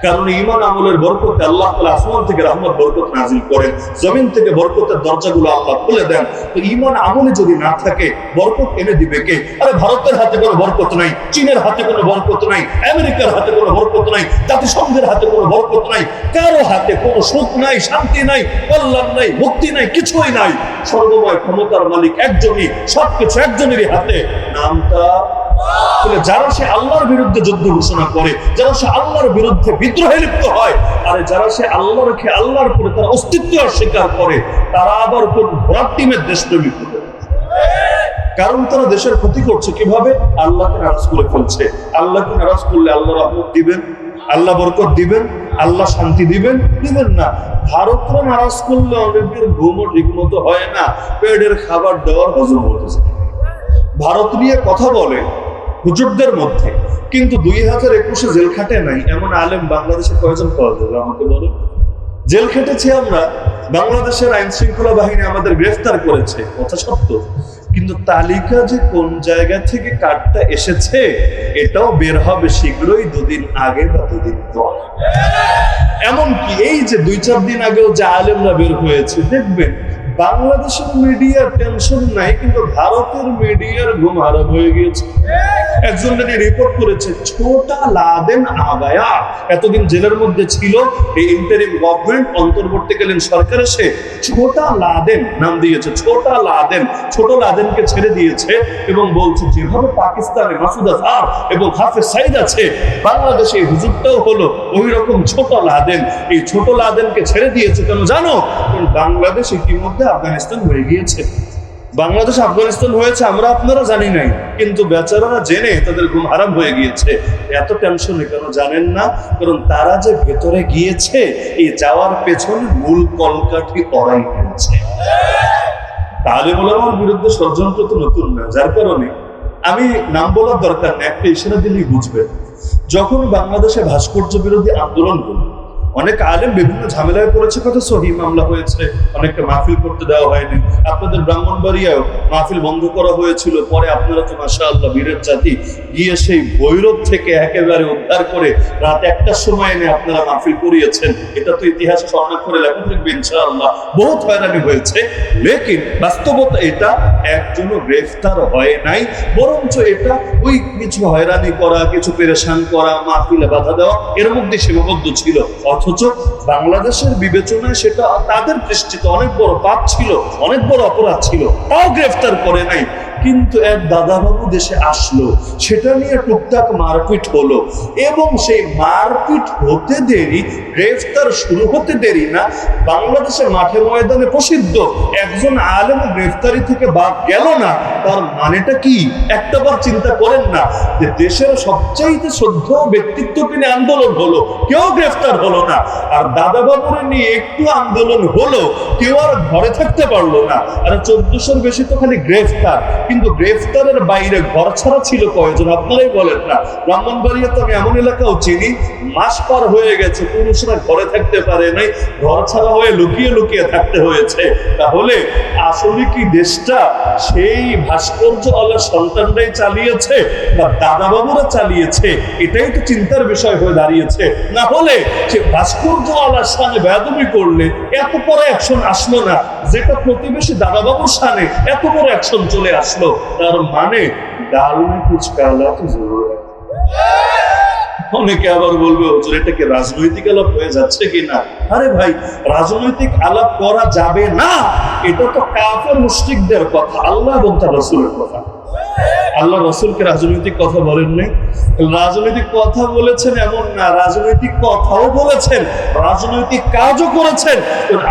কারণ ঈমান আমলের বরকতে আল্লাহ তাআলা আসমান থেকে রহমত বরকত নাযিল করেন, জমিন থেকে বরকতের দরজাগুলো আল্লাহ খুলে দেন। তো ঈমান আমলে যদি না থাকে বরকত এনে দিবে কে? আরে ভারতের হাতে কোনো বরকত নাই, চীনের হাতে কোনো বরকত নাই, আমেরিকার হাতে কোনো বরকত নাই, জাতিসংঘের হাতে কোনো বরকত নাই, কারো হাতে কোনো সুখ নাই, শান্তি নাই, কল্যাণ নাই, মুক্তি নাই, কিছুই নাই। সর্বময় ক্ষমতার মালিক একজনই, সবকিছু একজনেরই হাতে, নামটা। যারা সে আল্লাহর বিরুদ্ধে যুদ্ধ ঘোষণা করে, যারা সে আল্লাহর বিরুদ্ধে বিদ্রোহে লিপ্ত হয়, আর যারা সে আল্লাহকে আল্লাহর করে তারা অস্তিত্ব অস্বীকার করে, তারা আবার কোন ঘোড়ার টিমের দেশপ্রেমিক হতে। কারণ তারা দেশের ক্ষতি করছে কিভাবে? আল্লাহকে নারাজ করে ফেলছে। আল্লাহকে নারাজ করলে আল্লাহ রহমত দিবেন, আল্লাহ বরকত দিবেন, আল্লাহ শান্তি দিবেন? দিবেন না। ভারতরা নারাজ করলে অনেকের ঘুমও ঠিক মতো হয় না, পেটের খাবার দেওয়ার হজম হতেছে। ভারত নিয়ে কথা বলে হুজুরদের মধ্যে। কিন্তু 2021 জেল খাটে নাই এমন আলেম বাংলাদেশে কয়জন পাওয়া যাবে আমাকে বলুন? জেল খেটেছি আমরা, বাংলাদেশের আইন শৃঙ্খলা বাহিনী আমাদের গ্রেফতার করেছে, কথা সত্য, কিন্তু তালিকা যে কোন জায়গা থেকে কার্ডটা এসেছে এটাও বের হবে শীঘ্রই, 2 দিন আগে বা 2 দিন পর। এমনকি এই যে 2-4 দিন আগেও যে আলেমরা বের হয়েছে, দেখবেন বাংলাদেশের মিডিয়ার টেনশন নাই, কিন্তু ভারতের মিডিয়ার ঘুম হারাম হয়ে গিয়েছে। একজন রিপোর্ট করেছে ছোটা লাদেন আগায়া, এতদিন জেলের মধ্যে ছিল, এই ইন্টারিম গভর্নমেন্ট অন্তর্বর্তীকালীন সরকার এসে ছোটা লাদেন নাম দিয়েছে, ছোটা লাদেন, ছোট লাদেনকে ছেড়ে দিয়েছে এবং বলছে যেভাবে পাকিস্তানে মাসুদ আজহার এবং হাফেজ সাইদ আছে, বাংলাদেশে হুজুরটাও হলো ওই রকম ছোট লাদেন। এই ছোট লাদেনকে ছেড়ে দিয়েছে কেন জানো? বাংলাদেশ ইতিমধ্যে আফগানিস্তান হয়ে গিয়েছে। বাংলাদেশ আফগানিস্তান হয়েছে আমরা আপনারা জানি নাই, কিন্তু বেচারারা জেনে তাদের ঘুম হারাম হয়ে গিয়েছে। এত টেনশনে কেন জানেন না? কারণ তারা যে ভেতরে গিয়েছে, এই যাওয়ার পেছনে মূল কলকাঠি ওরাই হয়েছে। তালেম ওলামার বিরুদ্ধে ষড়যন্ত্র তো নতুন না, যার কারণে আমি নাম বলার দরকার নেই, একটা ইশারা দিলেই বুঝবেন। যখন বাংলাদেশে ভাস্কর্য বিরোধী আন্দোলন হলো, অনেক আলেম বিভিন্ন ঝামেলায় পড়েছে, কথা সহি, মামলা হয়েছে, অনেকটা মাহফিল করতে দেওয়া হয়নি। আপনাদের ব্রাহ্মণবাড়িয়ায় মাহফিল বন্ধ করা হয়েছিল, পরে আপনারা তো মাশাআল্লাহ বীরের জাতি, গিয়ে সেই ভৈরব থেকে একেবারে উদ্ধার করে রাত 1টার সময় এনে আপনারা মাহফিল করিয়েছেন। এটা তো ইতিহাসে স্বর্ণাক্ষরে লেখা থাকবে ইনশাআল্লাহ। বহুত হয়রানি হয়েছে, লেকিন বাস্তবতা এটা একজনও গ্রেফতার হয় নাই, বরঞ্চ এটা ওই কিছু হয়রানি করা, কিছু পেরেশান করা, মাহফিলে বাধা দেওয়া, এর মধ্যে সীমাবদ্ধ ছিল। অথচ বাংলাদেশের বিবেচনায় সেটা তাদের দৃষ্টিতে অনেক বড় পাপ ছিল, অনেক বড় অপরাধ ছিল, তাও গ্রেফতার করে নাই। কিন্তু এক দাদাবাবু দেশে আসলো, সেটা নিয়ে টুকটাক মারপিট হলো, এবং সেই মারপিট হতে দেরি, গ্রেফতার শুরু হতে দেরি না, বাংলাদেশের মাঠে ময়দানে প্রসিদ্ধ একজন আলেম গ্রেফতারি থেকে বাদ গেল না। তার মানেটা কি একটাবার চিন্তা করেন না? যে দেশের সবচাইতে শ্রদ্ধেয় ব্যক্তিত্বকে নিয়ে আন্দোলন হলো, কেউ গ্রেফতার হলো না, আর দাদাবাবুরে নিয়ে একটু আন্দোলন হলো, কেউ আর ঘরে থাকতে পারলো না। আর 1400-র বেশি তো খালি গ্রেফতার, কিন্তু গ্রেফতারের বাইরে ঘর ছাড়া ছিল কয়জন আপনারাই বলেন না? ব্রাহ্মণবাড়িয়া তো আমি এমন এলাকাও চিনি, মাস পার হয়ে গেছে পুরুষরা ঘরে থাকতে পারে নাই, ঘর ছাড়া হয়ে লুকিয়ে লুকিয়ে থাকতে হয়েছে। তাহলে আসলে কি দেশটা সেই ভাস্কর্য আল্লাহ সন্তানরাই চালিয়েছে বা দাদাবাবুরা চালিয়েছে? এটাই তো চিন্তার বিষয় হয়ে দাঁড়িয়েছে। না হলে সে ভাস্কর্য আল্লাহর সামনে বেয়াদবি করলে এত বড় অ্যাকশন আসলো না, যেটা প্রতিবেশী দাদাবাবুর সামনে এত বড় অ্যাকশন চলে আসলো। তার মানে ডাল মে কুছ কালা তো জরুর है। অনেকে আবার বলবে হুজুর এটা কি রাজনৈতিক আলাপ হয়ে যাচ্ছে কিনা? আরে ভাই, রাজনৈতিক আলাপ করা যাবে না, এটা তো কাফের মুশরিকদের কথা, আল্লাহ এবং তার রাসূলের কথা। আল্লাহ রাসূলকে রাজনৈতিক কথা বলেন নাই। রাজনৈতিক কথা বলেছেন এমন না, রাজনৈতিক কথাও বলেছেন, রাজনৈতিক কাজও করেছেন।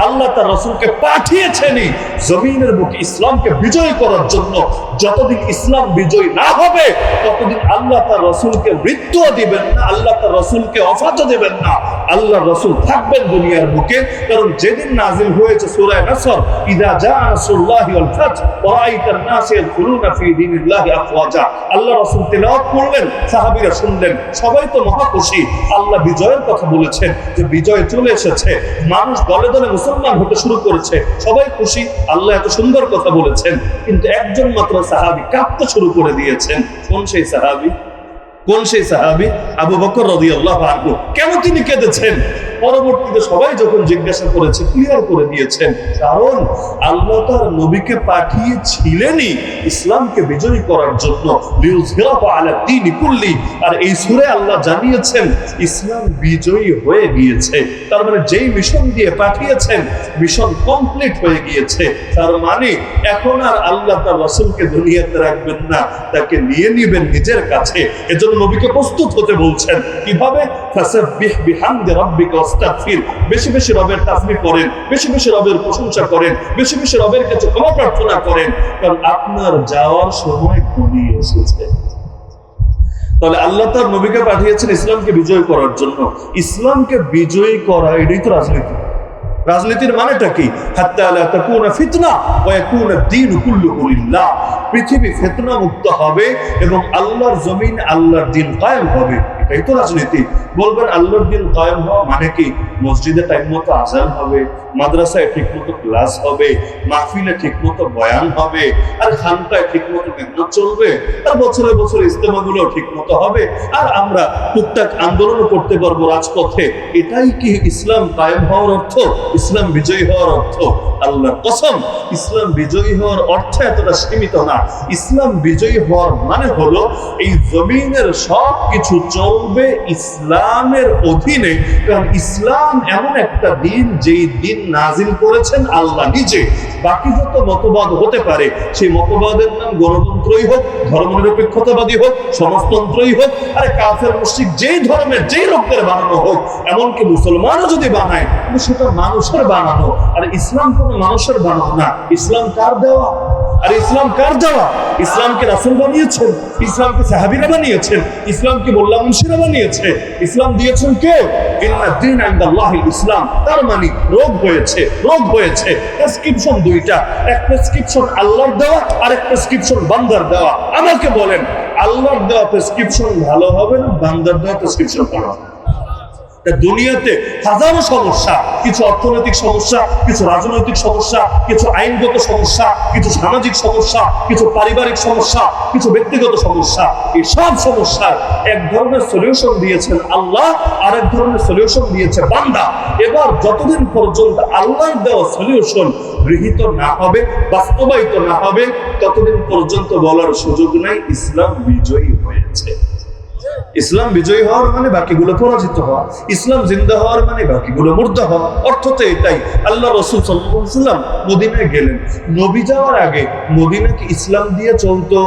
আল্লাহ তার রাসূলকে পাঠিয়েছেনই জমিনের বুকে ইসলামকে বিজয় করার জন্য। যতদিন ইসলাম বিজয় না হবে ততদিন আল্লাহ তার রাসূলকে মৃত্যুও দিবেন না, আল্লাহ তার রাসূলকে ওফাতও দিবেন না। আল্লাহ রাসূল থাকবেন দুনিয়ার বুকে, কারণ যেদিন নাজিল হয়েছে সূরা নসর, ইযা জাআ নাসরুল্লাহি ওয়াল ফাতহ ওয়া রাআইতান নাস ইয়াদখুলুনা ফি দীনিল্লাহি আফওয়াজা। আল্লাহ রাসূল তেলাওয়াত করলেন, সাহাবীরা শুনলেন, সবাই তো মহা খুশি। আল্লাহ বিজয়ের কথা বলেছেন যে বিজয় চলে এসেছে, মানুষ দলে দলে মুসলমান হতে শুরু করেছে, সবাই খুশি। আল্লাহ এত সুন্দর কথা বলেছেন, কিন্তু একজন মাত্র সাহাবী কাঁদতে শুরু করে দিয়েছেন। কোন সেই সাহাবী? কোন সেই সাহাবী? আবু বকর রাদিয়াল্লাহু আনহু। কেন তিনি কেঁদেছেন? পরবর্তীতে সবাই যখন জিজ্ঞাসা করেছে, ক্লিয়ার করে দিয়েছেন, কারণ আল্লাহ তার নবীকে পাঠিয়েছিলেনই ইসলামকে বিজয়ী করার জন্য, লিউযহিরাহু আলা দ্বীনি কুল্লি। আর এই সূরায় আল্লাহ জানিয়েছেন ইসলাম বিজয়ী হয়ে গিয়েছে। তার মানে যেই মিশন দিয়ে পাঠিয়েছেন মিশন কমপ্লিট হয়ে গিয়েছে। তার মানে এখন আর আল্লাহ তার রাসূলকে দুনিয়াতে রাখবেন না, তাকে নিয়ে নিবেন নিজের কাছে। এজন্য নবীকে প্রস্তুত হতে বলছেন। কিভাবে? ফাসাব্বিহ বিহামদি রাব্বিকা ওয়াস্তাগফির। বেশি বেশি রবের তাসবিহ করেন, বেশি বেশি রবের প্রশংসা করেন, বেশি বেশি রবের কাছে ক্ষমা প্রার্থনা করেন, কারণ আপনার যাওয়ার সময় ঘনিয়ে এসেছে। তাহলে আল্লাহ তার নবীকে পাঠিয়েছেন ইসলামকে বিজয় করার জন্য। ইসলামকে বিজয়ী করা এটাই তো রাজনীতি। রাজনীতির মানেটা কি? হাত্তা লা তাকুনা ফিতনা ওয়া ইয়াকুনা দ্বীনু কুল্লুহু লিল্লাহ। পৃথিবী ফিতনা মুক্ত হবে এবং আল্লাহর জমিন আল্লাহর দিন কায়েম হবে। এটাই তো রাজনীতি। বলবেন আল্লাহর দিন কায়েম হওয়া মানে কি? মসজিদে টাইম মতো আজান হবে, মাদ্রাসায় ঠিক মতো ক্লাস হবে, মাহফিলে ঠিক মতো বয়ান হবে, আর খানকায় ঠিক মতো মেহনত চলবে, আর বছরে বছরে ইস্তেমাগুলো ঠিক মতো হবে, আর আমরা টুকটাক আন্দোলনও করতে পারবো রাজপথে। এটাই কি ইসলাম কায়েম হওয়ার অর্থ? ইসলাম বিজয়ী হওয়ার অর্থ? আল্লাহর কসম, ইসলাম বিজয়ী হওয়ার অর্থ এতটা সীমিত না। ইসলাম বিজয়ী হওয়ার মানে হলো এই জমিনের সব কিছু চলবে ইসলামের অধীনে। কারণ ইসলাম এমন একটা দিন যেই দিন নাজিল করেছেন আল্লাহ নিজে। বাকি যত মতবাদ হতে পারে, সেই মতবাদের নাম গণতন্ত্রই হোক, ধর্মনিরপেক্ষতাবাদী হোক, সমাজতন্ত্রই হোক, আরে কাফের মুশরিক যেই ধর্মের যেই লোকদের বানানো হোক, এমনকি মুসলমানও যদি বানায়, কিন্তু সেটা মানুষের বানানো। আর ইসলাম কোনো মানুষের বানানো না। ইসলাম কার দেওয়া? আর ইসলাম কার দেওয়া? ইসলামকে রাসূল বানিয়েছেন, ইসলামকে সাহাবীরা বানিয়েছেন, ইসলামকে মোল্লা মুন্সিরা বানিয়েছে। ইসলাম দিয়েছেন কে? ইন্না দ্বীন ইনদাল্লাহিল ইসলাম। তার মানে রোগ হয়েছে, প্রেসক্রিপশন দুইটা। এক প্রেসক্রিপশন আল্লাহর দেওয়া, আর এক প্রেসক্রিপশন বান্দার দেওয়া। আমাকে বলেন, আল্লাহর দেওয়া প্রেসক্রিপশন ভালো হবে না বান্দার দেওয়া প্রেসক্রিপশন ভালো হবে? দুনিয়াতে হাজারো সমস্যা, কিছু অর্থনৈতিক সমস্যা, কিছু রাজনৈতিক সমস্যা, কিছু আইনগত সমস্যা, কিছু সামাজিক সমস্যা, কিছু পারিবারিক সমস্যা, কিছু ব্যক্তিগত সমস্যা। এই সব সমস্যার এক ধরনের সলিউশন দিয়েছেন আল্লাহ, আর এক ধরনের সলিউশন দিয়েছে বান্দা। এবার যতদিন পর্যন্ত আল্লাহর দেওয়া সলিউশন গৃহীত না হবে, বাস্তবায়িত না হবে, ততদিন পর্যন্ত বলার সুযোগ নাই ইসলাম বিজয়ী হয়েছে। ইসলাম বিজয়ী হওয়ার মানে বাকিগুলো পরাজিত হওয়া, ইসলাম জিন্দা হওয়ার মানে বাকিগুলো মুর্দা হওয়া। অর্থ তো এটাই। আল্লাহ রাসূল সাল্লাল্লাহু আলাইহি ওয়াসাল্লাম মদিনায় গেলেন। নবী যাওয়ার আগে মদিনা কি ইসলাম দিয়ে চলতো?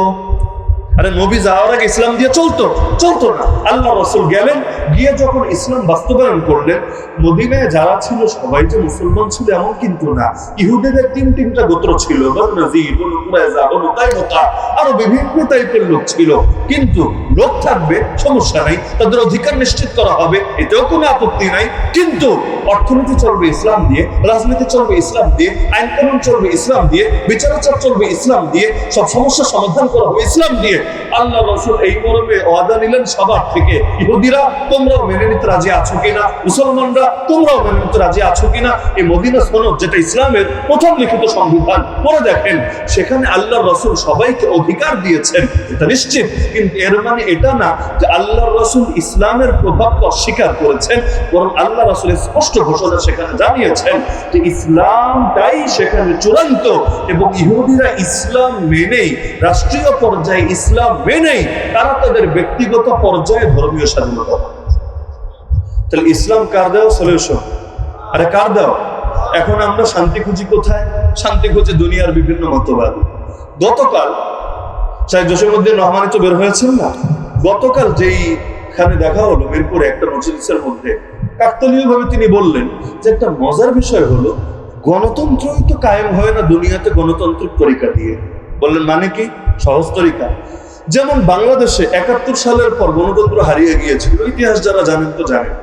আরে নবী যাওয়ার আগে ইসলাম দিয়ে চলতো না। আল্লাহ রাসূল গেলেন, গিয়ে যখন ইসলাম বাস্তবায়ন করলেন, মদিনায় যারা ছিল সবাই যে মুসলমান ছিল এমন কিন্তু না। ইহুদিদের তিনটা গোত্র ছিল, বনু নযীর, বনু কুরাইজা, বনু কায়নুকা, আরো বিভিন্ন টাইপের লোক ছিল। কিন্তু লোক থাকবে, সমস্যা নাই, তাদের অধিকার নিশ্চিত করা হবে, এতেও কোনো আপত্তি নাই। কিন্তু অর্থনীতি চলবে ইসলাম দিয়ে, রাজনীতি চলবে ইসলাম দিয়ে, আইন কানুন চলবে ইসলাম দিয়ে, বিচারাচার চলবে ইসলাম দিয়ে, সব সমস্যার সমাধান করা হবে ইসলাম দিয়ে। আল্লাহ রাসূল এই মর্মে ওয়াদা নিলেন সবার থেকে, ইহুদিরা তোমরাও মেনে নিতে রাজি আছো কিনা, মুসলমানরা তোমরাও মেনে নিতে রাজি আছো কিনা। এই মদিনা সনদ, যেটা ইসলামের প্রথম লিখিত সংবিধান, পড়ে দেখেন, সেখানে আল্লাহ রাসূল সবাইকে অধিকার দিয়েছেন, এটা নিশ্চিত। কিন্তু এর মানে এটা না যে আল্লাহ রাসূল ইসলামের প্রভাবকে অস্বীকার করেছেন, বরং আল্লাহ রাসূল স্পষ্ট ঘোষণা সেখানে জানিয়েছেন যে ইসলামটাই সেখানে চূড়ান্ত। এবং ইহুদিরা ইসলাম মেনেই, রাষ্ট্রীয় পর্যায়ে ইসলাম মেনেই, তারা তাদের ব্যক্তিগত পর্যায়ে ধর্মীয় স্বাধীনতা। তাহলে ইসলাম কার দেওয়া সলিউশন? আরে কার দেওয়া? এখন আমরা শান্তি খুঁজি কোথায়? শান্তি খুঁজে দুনিয়ার বিভিন্ন মতবাদ। গতকাল শাহেখ জসীমউদ্দিন রহমানী তো বের হয়েছেন না, গতকাল যেইখানে দেখা হলো মিরপুরে একটা মজলিসের মধ্যে, কাকতালীয় ভাবে তিনি বললেন যে একটা মজার বিষয় হলো, গণতন্ত্রই তো কায়েম হয় না দুনিয়াতে গণতান্ত্রিক তরিকা দিয়ে। বললেন মানে কি? সহজ তরিকা। যেমন বাংলাদেশে ৭১ সালের পর গণতন্ত্র হারিয়ে গিয়েছিল, ইতিহাস যারা জানেন তো জানেন।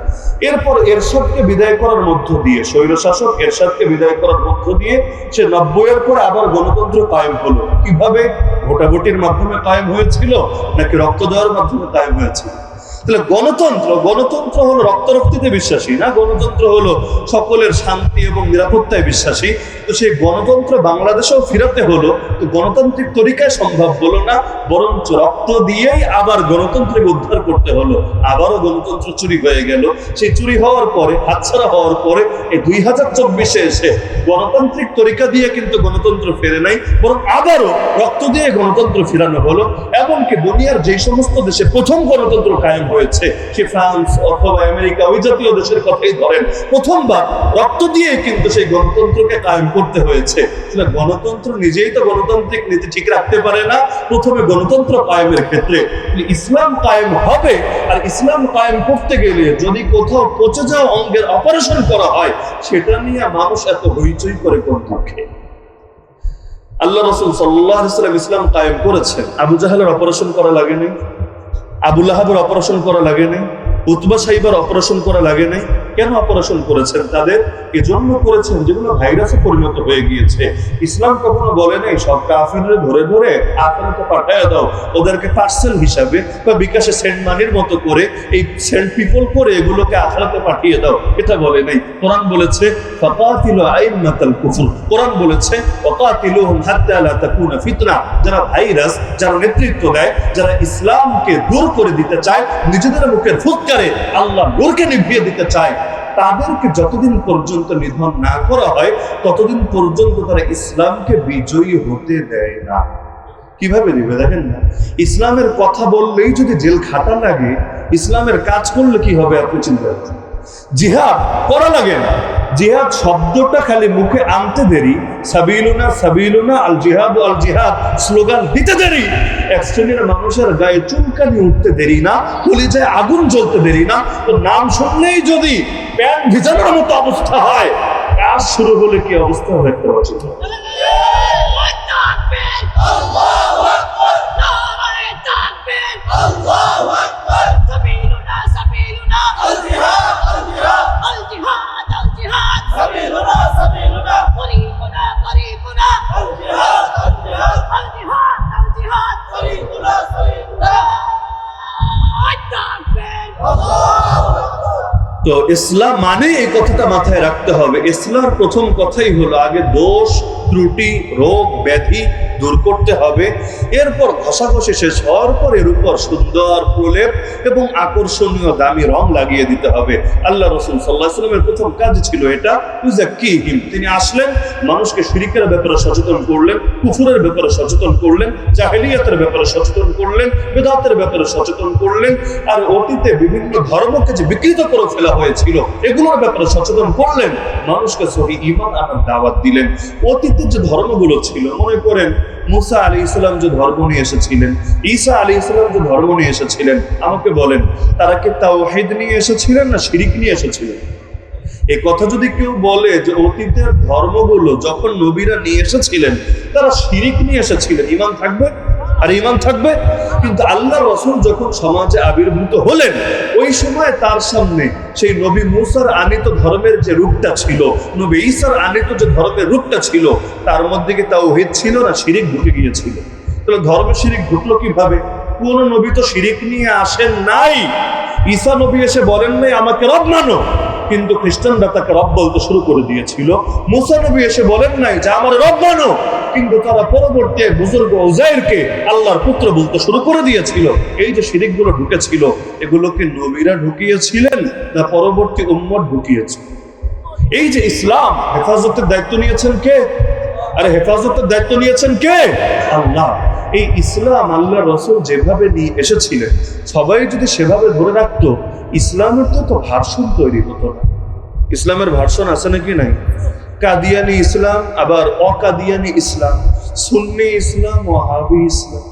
এরপর এরশাদকে বিদায় করার মধ্য দিয়ে, স্বৈরশাসক এরশাদকে বিদায় করার মধ্য দিয়ে সে ৯০-এর পর আবার গণতন্ত্র কায়েম হলো। কিভাবে? ভোটাভুটির মাধ্যমে কায়েম হয়েছিল নাকি রক্ত দেওয়ার মাধ্যমে কায়েম হয়েছিল? তাহলে গণতন্ত্র হলো রক্তারক্তিতে বিশ্বাসী না, গণতন্ত্র হলো সকলের শান্তি এবং নিরাপত্তায় বিশ্বাসী। তো সেই গণতন্ত্র বাংলাদেশেও ফিরাতে হলো, তো গণতান্ত্রিক তরিকায় সম্ভব হলো না, বরঞ্চ রক্ত দিয়েই আবার গণতন্ত্রকে উদ্ধার করতে হলো। আবারও গণতন্ত্র চুরি হয়ে গেল। সেই চুরি হওয়ার পরে, হাতছাড়া হওয়ার পরে, এই ২০২৪-এ এসে গণতান্ত্রিক তরিকা দিয়ে কিন্তু গণতন্ত্র ফেরে নাই, বরং আবারও রক্ত দিয়ে গণতন্ত্র ফিরানো হলো। এমনকি দুনিয়ার যেই সমস্ত দেশে প্রথম গণতন্ত্র কায়েম হয়েছে, সে ফ্রান্স অথবা আমেরিকা, ওই জাতীয় দেশের কথাই ধরেন, প্রথমবার রক্ত দিয়ে কিন্তু সেই গণতন্ত্রকে কায়েম করতে হয়েছে। গণতন্ত্র নিজেই তো গণতান্ত্রিক নীতি ঠিক রাখতে পারে না, প্রথমে গণতন্ত্র কায়েমের ক্ষেত্রে ইসলাম কায়েম হবে। আর ইসলাম কায়েম করতে গেলে যদি কোথাও পচে যাওয়া অঙ্গের অপারেশন করা হয়, সেটা নিয়ে মানুষ এত হইচই করে কোন পক্ষে? আল্লাহ রাসূল সাল্লাল্লাহু আলাইহি ওয়াসাল্লাম ইসলাম কায়েম করেছেন, আবু জাহেলের অপারেশন করা লাগেনি, আবু লাহাবের অপারেশন করা লাগেনি, উতবা সাইবার অপারেশন করা লাগে নাই। কেন অপারেশন করেছেন? তাদের এজন্য করেছেন যেগুলো ভাইরাসে পরিণত হয়ে গিয়েছে। ইসলাম কখনো বলে নাই সব কাফেরদের ধরে ধরে আখেরাতে পাঠায় দাও, ওদেরকে পার্সেল হিসাবে বা বিকাশে সেন্ট মানির মতো করে এই সেন্ট পিপল করে এগুলোকে আখেরাতে পাঠিয়ে দাও, এটা বলে নাই। কোরআন বলেছে ফাকাতিলু আইম্মাতাল কুফর, কোরআন বলেছে ওয়াকাতিলুহুম হাত্তা লা তাকুনা ফিতনা। যারা ভাইরাস, যারা নেতৃত্ব দেয়, যারা ইসলামকে দূর করে দিতে চায়, নিজেদের মুখের ফুৎকারে আল্লাহ নূরকে নিভিয়ে দিতে চায়, তাদেরকে যতদিন পর্যন্ত নিধন না করা হয় ততদিন পর্যন্ত তারা ইসলামকে বিজয়ী হতে দেয় না। কিভাবে দিবে দেখেন না? ইসলামের কথা বললেই যদি জেল খাটা লাগে, ইসলামের কাজ করলে কি হবে আপনি চিন্তা করুন। জিহাদ করা লাগে না, জিহাদ শব্দটা খালি মুখে আনতে দেরি, সাবিলুনা সাবিলুনা আল জিহাদ আল জিহাদ স্লোগান দিতে দেরি, এক শ্রেণীর মানুষের গায়ে চুলকানি উঠতে দেরি না, কলিজায় আগুন জ্বলতে দেরি না। তো নাম শুনলেই যদি প্যান ভিজানোর মতো অবস্থা হয়, কাজ শুরু হলে কি অবস্থা হবে একটা বছর। তো ইসলাম মানে এই কথাটা মাথায় রাখতে হবে। ইসলামের প্রথম কথাই হলো আগে দোষ ত্রুটি রোগ ব্যাধি দূর করতে হবে, এরপর ঘষাঘষি শেষ হওয়ার পর এর উপর সুন্দর প্রলেপ এবং আকর্ষণীয় দামি রং লাগিয়ে দিতে হবে। আল্লাহ রাসূল সাল্লাল্লাহু আলাইহি ওয়াসাল্লামের প্রথম কাজ ছিল এটা, ইউযাক্কিহিম। তিনি আসলেন, মানুষকে শিরকের ব্যাপারে সচেতন করলেন, কুফরের ব্যাপারে সচেতন করলেন, জাহেলিয়াতের ব্যাপারে সচেতন করলেন, বিদআতের ব্যাপারে সচেতন করলেন, আর অতীতে বিভিন্ন ধর্মকে যে বিকৃত করে ফেলা হয়েছিল এগুলোর ব্যাপারে সচেতন করলেন, মানুষকে সহিহ ঈমান আনার দাওয়াত দিলেন। অতীতে যে ধর্মগুলো ছিল, মনে করেন মুসা আলাইহিস সালাম যে ধর্ম নিয়ে এসেছিলেন, ঈসা আলাইহিস সালাম যে ধর্ম নিয়ে এসেছিলেন, আমাকে বলেন তারা কি তাওহীদ নিয়ে এসেছিলেন না শিরক নিয়ে এসেছিলেন? এই কথা যদি কেউ বলে যে অতীতের ধর্মগুলো যখন নবীরা নিয়ে এসেছিলেন তারা শিরক নিয়ে এসেছিলেন, ঈমান থাকবে? আর ঈমান থাকবে। কিন্তু আল্লাহ রাসূল যখন সমাজে আবির্ভূত হলেন, ওই সময় তার সামনে সেই নবী মুসার আনিত ধর্মের যে রূপটা ছিল, নবী ঈসার আনিত যে ধর্মের রূপটা ছিল, তার মধ্যে কি তাওহীদ ছিল না শিরক ঢুকে গিয়েছিল? তাহলে ধর্মে শিরক ঢুকলো কিভাবে? কোন নবী তো শিরক নিয়ে আসেন নাই। ঈসা নবী এসে বলেন নাই আমাকে রব মানো, কিন্তু খ্রিস্টানরা তাকে রব বলতে শুরু করে দিয়েছিল। মুসা নবী এসে বলেন নাই যে আমার রব মানো, কিন্তু তারা পরবর্তী বুজুর্গ উজাইরকে আল্লাহর পুত্র বলতে শুরু করে দিয়েছিল। এই যে শিরকগুলো ঢুকেছিল, এগুলোকে নবীরা ঢুকিয়েছিলেন না পরবর্তী উম্মত ঢুকিয়েছে? এই যে ইসলাম, হেফাজতের দায়িত্ব নিয়েছেন কে? আরে হেফাজতের দায়িত্ব নিয়েছেন কে? আল্লাহ। এই ইসলাম আল্লাহ রাসূল যেভাবে নিয়ে এসেছিলেন, সবাই যদি সেভাবে ধরে রাখতো, ইসলামের তো ভার্সন তৈরি হতো না। ইসলামের ভার্সন আছে নাকি নাই? কাদিয়ানি ইসলাম, আবার অকাদিয়ানি ইসলাম, সুন্নি ইসলাম, ওয়াহাবি ইসলাম।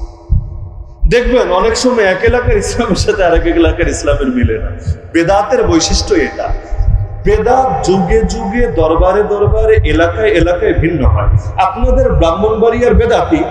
দেখবেন অনেক সময় এক এলাকার ইসলামের সাথে আরেক এলাকার ইসলামের মিলে না। বেদাতের বৈশিষ্ট্য এটা। বেদাত যুগে যুগে দরবারে দরবারে এলাকায় এলাকায় ভিন্ন হয়। আপনাদের ব্রাহ্মণবাড়িয়ার বেদাতি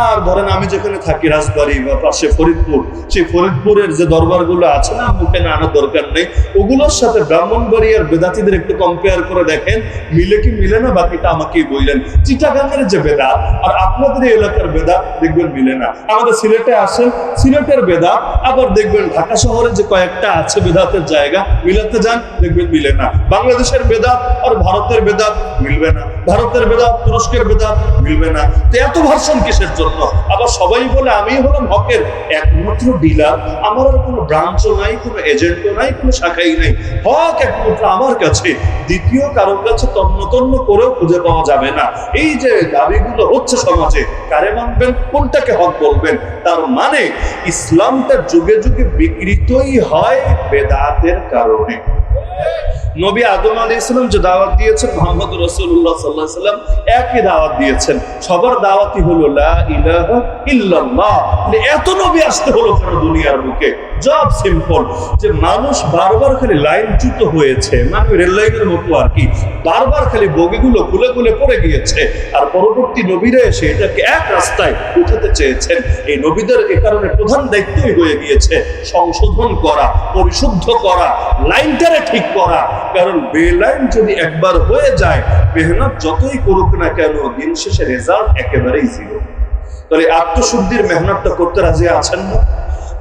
আর ধরেন আমি যেখানে থাকি রাজবাড়ি বা পাশে ফরিদপুর, সেই ফরিদপুরের যে দরবারগুলো আছে না, মুখে না আনার দরকার নেই, ওগুলোর সাথে ব্রাহ্মণবাড়িয়ার বেদাতিদের একটু কম্পেয়ার করে দেখেন, মিলে কি মিলে না? বাকিটা আমাকেই বললেন। চিটাগাঙ্গের যে বেদাত আর আপনাদের এই এলাকার বেদাত দেখবেন মিলে না। আমাদের সিলেটে আসেন, সিলেটের বেদাত আবার দেখবেন ঢাকা শহরে যে কয়েকটা আছে বেদাতের জায়গা, মিলাতে যান দেখবেন মিলে না। বাংলাদেশের বেদাত আর ভারতের বেদাত মিলবে না, ভারতের বেদাত তুরস্কের বেদাত মিলবে না। তো এত ভার্সন কিসের জন্য? আবার সবাই বলে আমি হলাম হকের একমাত্র ডিলার, আমার আর কোনো ব্রাঞ্চও নাই, কোনো এজেন্টও নাই, কোনো শাখাই নাই, হক একমাত্র আমার কাছে, দ্বিতীয় কারোর কাছে তন্ন তন্ন করেও খুঁজে পাওয়া যাবে না। এই যে দাবিগুলো হচ্ছে সমাজে, কারে মানবেন, কোনটাকে হক বলবেন? তার মানে ইসলামটা যুগে যুগে বিকৃতই হয় বেদাতের কারণে। নবী আদম আলাইহিস সালাম যে দাওয়াত দিয়েছেন, মুহাম্মদ রাসূলুল্লাহ সাল্লাল্লাহু আলাইহি ওয়াসাল্লাম একই দাওয়াত দিয়েছেন। সবার দাওয়াতই হলো লা ইলাহা ইল্লাল্লাহ। এত নবী আসতে হলো কেন দুনিয়ার বুকে? জব সিম্পল, যে মানুষ বারবার খালি লাইনচ্যুত হয়েছে, মানে রেল লাইনের মতো আর কি, বারবার খালি বগিগুলো খুলে খুলে পড়ে গিয়েছে। আর পরবর্তী নবীরা এসে এটাকে এক রাস্তায় উঠাতে চেয়েছেন। এই নবীদের এ কারণে প্রধান দায়িত্বই হয়ে গিয়েছে সংশোধন করা, পরিশুদ্ধ করা, লাইনটারে ঠিক করা। কারণ বেলাইন যদি একবার হয়ে যায়, মেহনত যতই করুক না কেন, দিন শেষে রেজাল্ট একেবারেই জিরো। তাহলে আত্মশুদ্ধির মেহনতটা করতে রাজি আছেন না?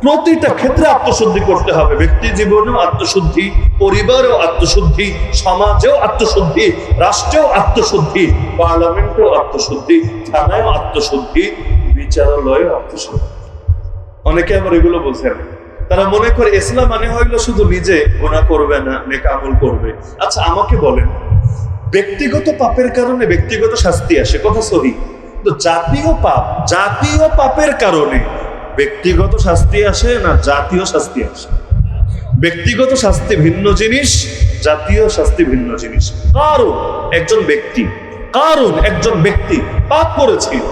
প্রতিটা ক্ষেত্রে আত্মশুদ্ধি করতে হবে। ব্যক্তি জীবনেও আত্মশুদ্ধি, পরিবারেও আত্মশুদ্ধি, সমাজেও আত্মশুদ্ধি, রাষ্ট্রেও আত্মশুদ্ধি, পার্লামেন্টেও আত্মশুদ্ধি, থানায়ও আত্মশুদ্ধি, বিচারালয়েও আত্মশুদ্ধি। অনেকে আবার এগুলো বোঝেন, তারা মনে করে ইসলাম মানে হইলো শুধু নিজে গুনাহ করবে না, নেক আমল করবে। আচ্ছা আমাকে বলেন, ব্যক্তিগত পাপের কারণে ব্যক্তিগত শাস্তি আসে, কথা সহি, তো জাতীয় পাপের কারণে ব্যক্তিগত শাস্তি আসে না জাতীয় শাস্তি আসে? ব্যক্তিগত শাস্তি ভিন্ন জিনিস, জাতীয় শাস্তি ভিন্ন জিনিস। কারণ একজন ব্যক্তি পাপ করেছিল,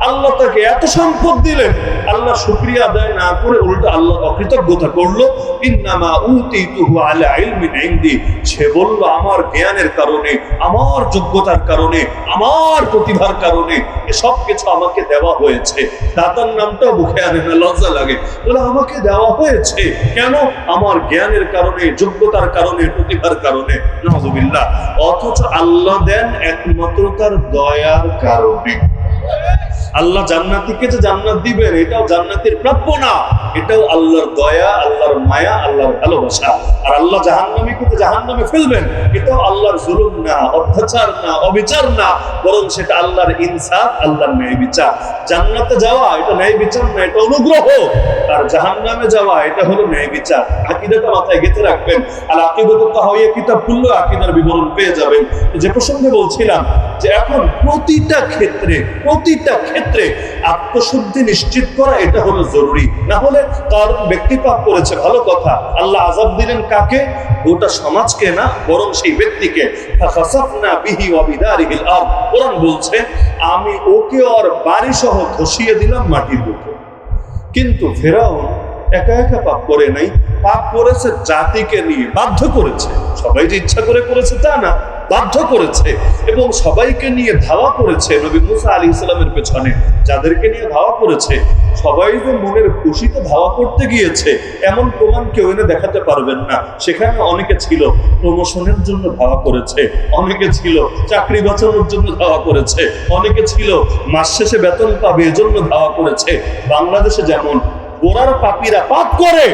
আল্লাহ তাকে এত সম্পদ দিলেন, আল্লাহ শুকরিয়া আদায় না করে উল্টো আল্লাহ অকৃতজ্ঞতা করলো। ইন্নামা উতিতুহু আলা ইলমিন ইনদি, সে বলল আমার জ্ঞানের কারণে, আমার যোগ্যতার কারণে, আমার প্রতিভার কারণে এসব কিছু আমাকে দেওয়া হয়েছে। দাতার নামটাও মুখে আনে না, লজ্জা লাগে, বলে আমাকে দেওয়া হয়েছে কেন? আমার জ্ঞানের কারণে, যোগ্যতার কারণে, প্রতিভার কারণে। নাউযুবিল্লাহ। অথচ আল্লাহ দেন একমাত্র তার দয়ার কারণে। আল্লাহ জান্নাতীকে যে জান্নাত দিবেন, এটাও জান্নাতের প্রাপ্য না, এটাও আল্লাহর দয়া, আল্লাহর মায়া, আল্লাহর ভালোবাসা। আর আল্লাহ জাহান্নামীকে যে জাহান্নামে ফেলবেন, এটাও আল্লাহর জুলুম না, অত্যাচার না, অবিচার না, বরং সেটা আল্লাহর ইনসাফ, আল্লাহর ন্যায় বিচার। জান্নাতে যাওয়া এটা ন্যায় বিচার না, এটা অনুগ্রহ। আর জাহান্নামে যাওয়া এটা হলো ন্যায় বিচার। আকীদাটা মাথায় গেঁথে রাখবেন। আর আকিদাতুত তাহাওয়িয়া কিতাব খুললে আকিদার বিবরণ পেয়ে যাবেন। যে প্রসঙ্গে বলছিলাম, যে এখন প্রতিটা ক্ষেত্রে আত্মশুদ্ধি নিশ্চিত করা এটা হলো জরুরি। না হলে কারণ ব্যক্তি পাপ করেছে, ভালো কথা, আল্লাহ আযাব দিলেন কাকে? গোটা সমাজকে না, বরং সেই ব্যক্তিকে। ফাখাসাফনা বিহি ওয়া বিদারিহিল আরদ, কোরআন বলছে আমি ওকে ওর বাড়ি সহ ধসিয়ে দিলাম মাটির বুকে। কিন্তু ফেরাউন একা একা পাপ করে নাই, পাপ করেছে জাতিকে নিয়ে, বাধ্য করেছে। সবাই যে ইচ্ছা করে করেছে তা না, বাধ্য করেছে এবং সবাইকে নিয়ে ধাওয়া করেছে। নবী মুসা আলাইহিস সালামের পেছনে যাদেরকে নিয়ে ধাওয়া করেছে, সবাই যে মনের খুশিতে ধাওয়া করতে গিয়েছে এমন প্রমাণ কেউ এনে দেখাতে পারবেন না। সেখানে অনেকে ছিল প্রমোশনের জন্য ধাওয়া করেছে, অনেকে ছিল চাকরি বাঁচানোর জন্য ধাওয়া করেছে, অনেকে ছিল মাস শেষে বেতন পাবে এজন্য ধাওয়া করেছে। বাংলাদেশে যেমন গোড়ার পাপীরা পাপ করে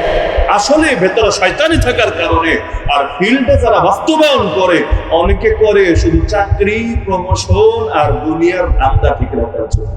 আসলে ভেতরে শয়তানি থাকার কারণে, আর ফিল্ডে যারা বাস্তবায়ন করে অনেকে করে শুধু চাকরি, প্রমোশন আর দুনিয়ার ধান্দা ঠিক রাখার জন্য।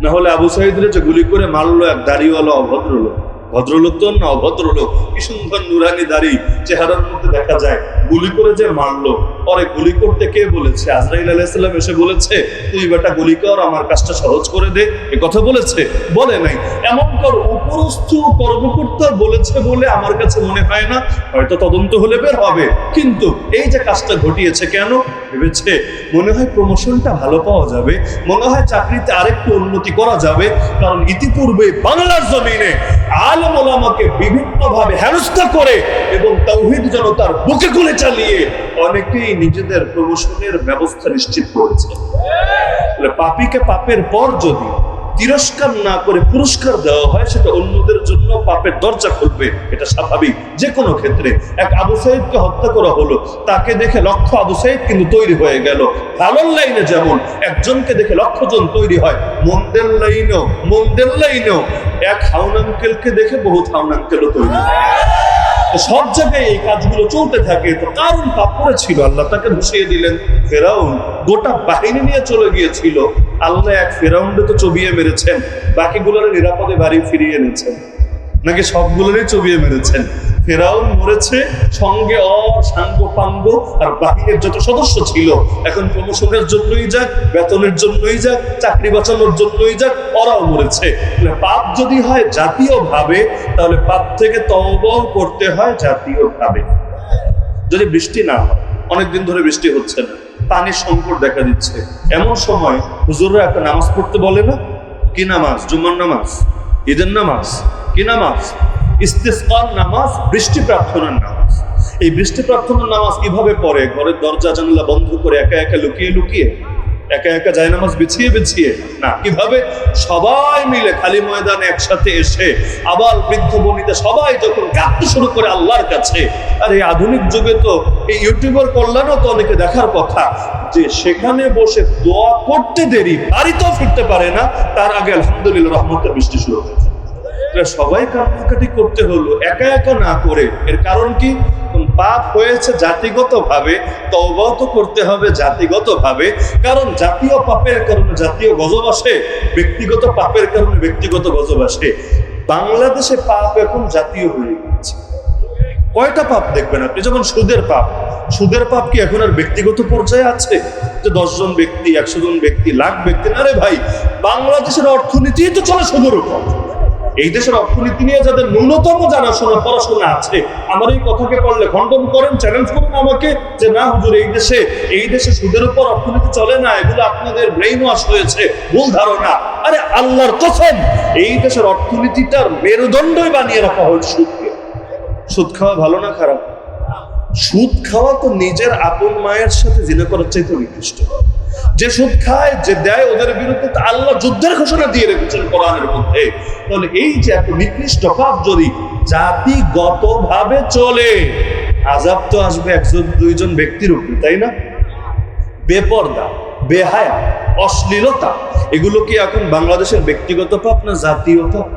না হলে আবু সাঈদের যে গুলি করে মারলো এক দাড়িওয়ালা অভদ্রলোক, ভদ্রলোক তো না, অভদ্রলোক, কি সুন্দর নুরানি দাড়ি, চেহারার মধ্যে দেখা যায়, গুলি করে যে মারলো, পরে গুলি করতে কে বলেছে? আজরাইল আলাইহিস সালাম এসে বলেছে তুই বেটা গুলি কর, আমার কাজটা সহজ করে দে, এ কথা বলেছে? বলে নাই। এমন কর উপরস্থ কর্মকর্তা বলেছে বলে আমার কাছে মনে হয় না, হয়তো তদন্ত হলে বের হবে। কিন্তু এই যে কাজটা ঘটিয়েছে কেন? ভেবেছে মনে হয় প্রমোশনটা ভালো পাওয়া যাবে, মনে হয় চাকরিতে আরেকটু উন্নতি করা যাবে, কারণ ইতিপূর্বে বাংলার জমিনে আলেম ওলামাকে বিভিন্নভাবে হেনস্থা করে এবং তাওহীদ জনতার বুকে গুলি চালিয়ে অনেকেই নিজেদের প্রমোশনের ব্যবস্থা নিশ্চিত করেছে। পাপীকে পাপের পর যদি তিরস্কার না করে পুরস্কার দেওয়া হয়, সেটা অন্যদের জন্য পাপের দরজা খুলবে, এটা স্বাভাবিক। যে কোনো ক্ষেত্রে এক আবু সাঈদকে হত্যা করা হলো, তাকে দেখে লক্ষ আবু সাঈদ কিন্তু তৈরি হয়ে গেল। ভালোর লাইনে যেমন একজনকে দেখে লক্ষ জন তৈরি হয়, মন্দের লাইনেও এক হাউন আঙ্কেলকে দেখে বহুত হাউন আঙ্কেলও তৈরি হয়। সব জায়গায় এই কাজগুলো চলতে থাকে। তো কারণ পাপ করেছিল, আল্লাহ তাকে ধসিয়ে দিলেন। ফেরাউন গোটা বাহিনী নিয়ে চলে গিয়েছিল, আল্লাহ এক ফেরাউনকে তো চবিয়ে মেরেছেন, বাকিগুলোর নিরাপদে বাড়ি ফিরিয়ে এনেছেন, নাকি সবগুলোরই চবিয়ে মেরেছেন? ফেরাউন মরেছে, সঙ্গে সাঙ্গ পাঙ্গ আর বাহিনীর যত সদস্য ছিল, এখন প্রমোশনের জন্যই যাক, বেতনের জন্যই যাক, চাকরি বাঁচানোর জন্যই যাক, ওরাও মরেছে। পাপ যদি হয় জাতীয় ভাবে, তাহলে পাপ থেকে তওবা করতে হয় জাতীয় ভাবে। যদি বৃষ্টি না হয়, অনেকদিন ধরে বৃষ্টি হচ্ছে না, পানির সংকট দেখা দিচ্ছে, এমন সময় হুজুররা একটা নামাজ পড়তে বলে না? কি নামাজ? জুম্মার নামাজ, ঈদের নামাজ, কি নামাজ? ইস্তিসকার নামাজ, বৃষ্টি প্রার্থনার নামাজ। এই বৃষ্টি প্রার্থনার নামাজ কিভাবে পড়ে? ঘরের দরজা জানালা বন্ধ করে, একা একা লুকিয়ে লুকিয়ে, একা একা যায় নামাজ বিছিয়ে বিছিয়ে না, কিভাবে? সবাই মিলে খালি ময়দানে একসাথে এসে, আবার বৃদ্ধ বনিতা সবাই যখন কাঁদতে শুরু করে আল্লাহর কাছে। আর এই আধুনিক যুগে তো এই ইউটিউবের কল্যাণও তো অনেকে দেখার কথা, যে সেখানে বসে দোয়া করতে দেরি, বাড়িতেও ফিরতে পারে না, তার আগে আলহামদুলিল্লাহ রহমতের বৃষ্টি শুরু হয়েছে। সবাই কান্নাকাটি করতে হলো, একা একা না করে। এর কারণ কি? পাপ হয়েছে জাতিগত ভাবে, তওবা তো করতে হবে জাতিগত ভাবে। কারণ জাতীয় পাপের কারণে জাতীয় গজব আসে, ব্যক্তিগত পাপের কারণে ব্যক্তিগত গজব আসে। বাংলাদেশে পাপ এখন জাতীয় হয়ে গেছে। কয়টা পাপ দেখবেন আপনি? যেমন সুদের পাপ। সুদের পাপ কি এখন আর ব্যক্তিগত পর্যায়ে আছে, যে 10 জন ব্যক্তি, 100 জন ব্যক্তি, লাখ ব্যক্তি? না রে ভাই, বাংলাদেশের অর্থনীতি তো চলে সুদের উপর। এই দেশের অর্থনীতি নিয়ে যাদের ন্যূনতম জানাশোনা পড়াশোনা আছে, আমার এই কথাকে পারলে খণ্ডন করেন, চ্যালেঞ্জ করুন আমাকে, যে না হুজুর, এই দেশে সুদের উপর অর্থনীতি চলে না, এগুলো আপনাদের ব্রেইন ওয়াশ হয়েছে, ভুল ধারণা। আরে আল্লাহর কসম, এই দেশের অর্থনীতিটার মেরুদণ্ডই বানিয়ে রাখা হয়েছে সুদকে। সুদ খাওয়া ভালো না খারাপ? সুদ খাওয়া তো নিজের আপন মায়ের সাথে জিনা করার চাইতে নিকৃষ্ট। যে সুদ খায়, যে দেয়, ওদের বিরুদ্ধে তো আল্লাহ যুদ্ধের ঘোষণা দিয়ে রেখেছেন কোরআনের মধ্যে। তাহলে এই যে এত নিকৃষ্ট পাপ যদি জাতিগত ভাবে চলে, আযাব তো আসবে 1-2 জন ব্যক্তির উপরে, তাই না? বেপরদা, বেহায়া, অশ্লীলতা, এগুলো কি এখন বাংলাদেশের ব্যক্তিগত পাপ না জাতীয় পাপ?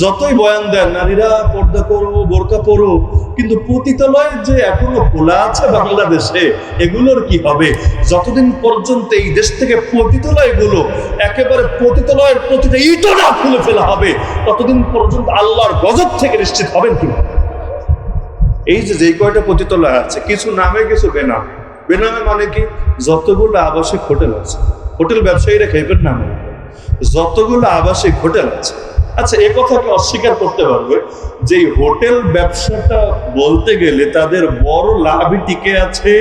যতই বয়ান দেন নারীরা পর্দা করো, বোরকা পরো, কিন্তু পতিতালয় যে এখনো খোলা আছে বাংলাদেশে, এগুলোর কি হবে? যতদিন পর্যন্ত এই দেশ থেকে পতিতালয়গুলো একেবারে পতিতালয়ের প্রতিটা ইটও না খুলে ফেলা হবে, ততদিন পর্যন্ত আল্লাহর গজব থেকে নিশ্চিত হবেন কি? এই যে কয়টা পতিতালয় আছে, কিছু নামে কিছু বেনামে। বেনামে মানে কি? যতগুলো আবাসিক হোটেল আছে, হোটেল ব্যবসায়ীরা খেপের নামে, যতগুলো আবাসিক হোটেল আছে। আচ্ছা, এ কথাকে অস্বীকার করতে পারবে যে হোটেল ব্যবসাটা বলতে গেলে তাদের বড় লাভই টিকে আছে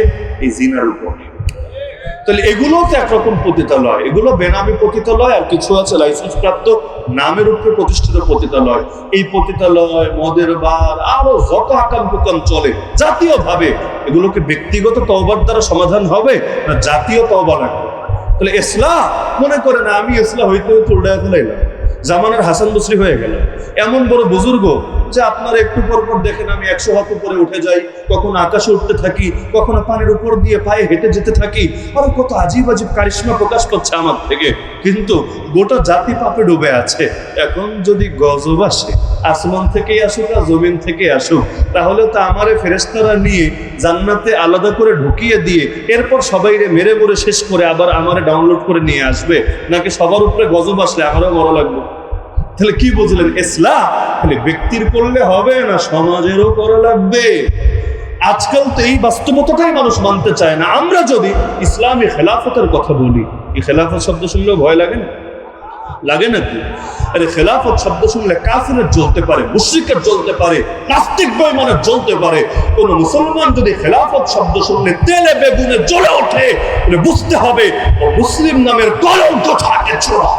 এই জিনার উপর। তাহলে এগুলো তো একরকম পতিতালয়, এগুলো বেনামি পতিতালয়, আর কিছু আছে লাইসেন্স প্রাপ্ত নামের উপরে প্রতিষ্ঠিত পতিতালয়। এই পতিতালয়, মদের বার, আরো যত আকাম কুকাম চলে জাতীয় ভাবে, এগুলোকে ব্যক্তিগত তওবার দ্বারা সমাধান হবে না জাতীয় তওবা লাগবে? তাহলে ইসলাম মনে করে না আমি ইসলাম হইতে হইতে উল্টায় ফেলাইলাম, জামানার হাসান বসরি হয়ে গেল। এমন বড় বুজুর্গ যে আপনারা একটু পর পর দেখেন আমি 100 হাত উপরে উঠে যাই, কখনো আকাশে উঠতে থাকি, কখনো পানির উপর দিয়ে পায়ে হেঁটে যেতে থাকি, আরো কত আজীব আজীব কারিশমা প্রকাশ পাচ্ছে আমার থেকে, কিন্তু গোটা জাতি পাপে ডুবে আছে। এখন যদি গজব আসে, আসমান থেকেই আসুক আর জমিন থেকে আসুক, তাহলে তো আমারে ফেরেশতারা নিয়ে জান্নাতে আলাদা করে ঢুকিয়ে দিয়ে এরপর সবাইরে মেরে মরে শেষ করে আবার আমারে ডাউনলোড করে নিয়ে আসবে, নাকি সবার উপরে গজব আসলে আমারও বড় লাগবে? তাহলে কি বুঝলেন? ইসলাম খালি ব্যক্তির করলে হবে না, সমাজেরও করা লাগবে। আজকাল তো এই বাস্তবতাটাই মানুষ মানতে চায় না। আমরা যদি ইসলামী খেলাফতের কথা বলি, এই খেলাফত শব্দ শুনলেও ভয় লাগে না? লাগে নাকি? আরে খেলাফত শব্দ শুনলে কাফিরের জ্বলতে পারে, মুশরিকের জ্বলতে পারে, নাস্তিক বেঈমানের জ্বলতে পারে। কোন মুসলমান যদি খেলাফত শব্দ শুনলে তেলে বেগুনে জ্বলে ওঠে, বুঝতে হবে ও মুসলিম নামের কলঙ্ক থাকে ছোড়া।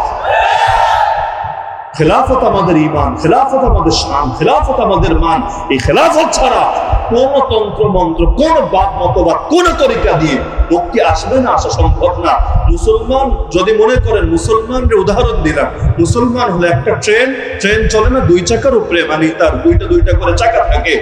খেলাফত আমাদের ঈমান, খেলাফত আমাদের শান, খেলাফত আমাদের মান। এই খেলাফত ছাড়া কোন তন্ত্র মন্ত্র, কোন বাদ মতবাদ, কোন তরিকা দিয়ে মুক্তি আসবে না, আসা সম্ভব না। মুসলমান যদি মনে করেন, মুসলমানদের উদাহরণ দিলাম, মুসলমান হলো একটা ট্রেন চলে না 2 চাকার উপরে, মানে তার দুইটা করে চাকা থাকে।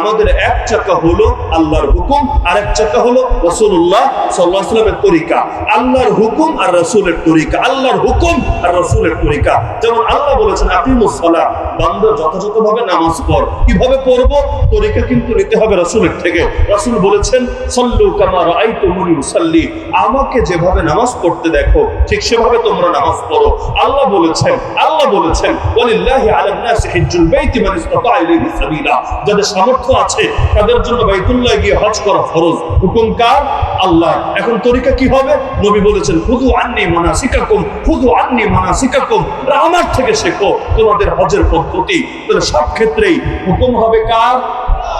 আমাদের এক চাকা হলো আল্লাহর হুকুম, আর এক চাকা হলো রাসূলুল্লাহ সাল্লাল্লাহু আলাইহি ওয়াসাল্লামের তরিকা। আল্লাহর হুকুম আর রাসূলের তরিকা, আল্লাহর হুকুম আর রাসূলের তরিকা। যেমন আল্লাহ বলেছেন আকিমুস সালাহ, বান্দা যথাযথভাবে নামাজ পড়। কিভাবে পড়বো? তরিকা কিন্তু নিতে হবে রাসূলের থেকে। রাসূল বলেছেন সাল্লু কামা রাআইতুমুনি উসাল্লি, আমাকে যেভাবে নামাজ পড়তে দেখো ঠিক সেভাবে তোমরা নামাজ পড়ো। আল্লাহ বলেছেন ওয়ালিল্লাহি আলান নাসি হিজ্জুল বাইতি মান ইসতাতা ইলাইহি সাবিলা, যাদের সামর্থ্য আছে তাদের জন্য বাইতুল্লাহ গিয়ে হজ করা ফরজ। হুকুম কার? আল্লাহ। এখন তরিকা কি হবে? নবী বলেছেন খুযু আন্নী মানাসিকাকুম, আমার থেকে শেখো তোমাদের হজের পদ্ধতি। তাহলে সব ক্ষেত্রেই হুকুম হবে কার?